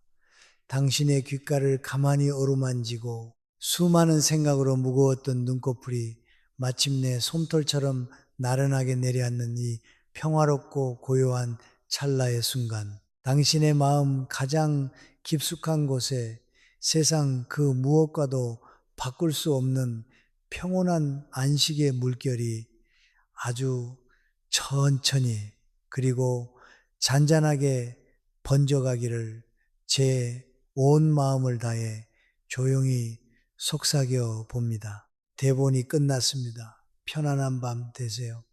당신의 귓가를 가만히 어루만지고 수많은 생각으로 무거웠던 눈꺼풀이 마침내 솜털처럼 나른하게 내려앉는 이 평화롭고 고요한 찰나의 순간 당신의 마음 가장 깊숙한 곳에 세상 그 무엇과도 바꿀 수 없는 평온한 안식의 물결이 아주 천천히 그리고 잔잔하게 번져가기를 제 온 마음을 다해 조용히 속삭여 봅니다. 대본이 끝났습니다. 편안한 밤 되세요.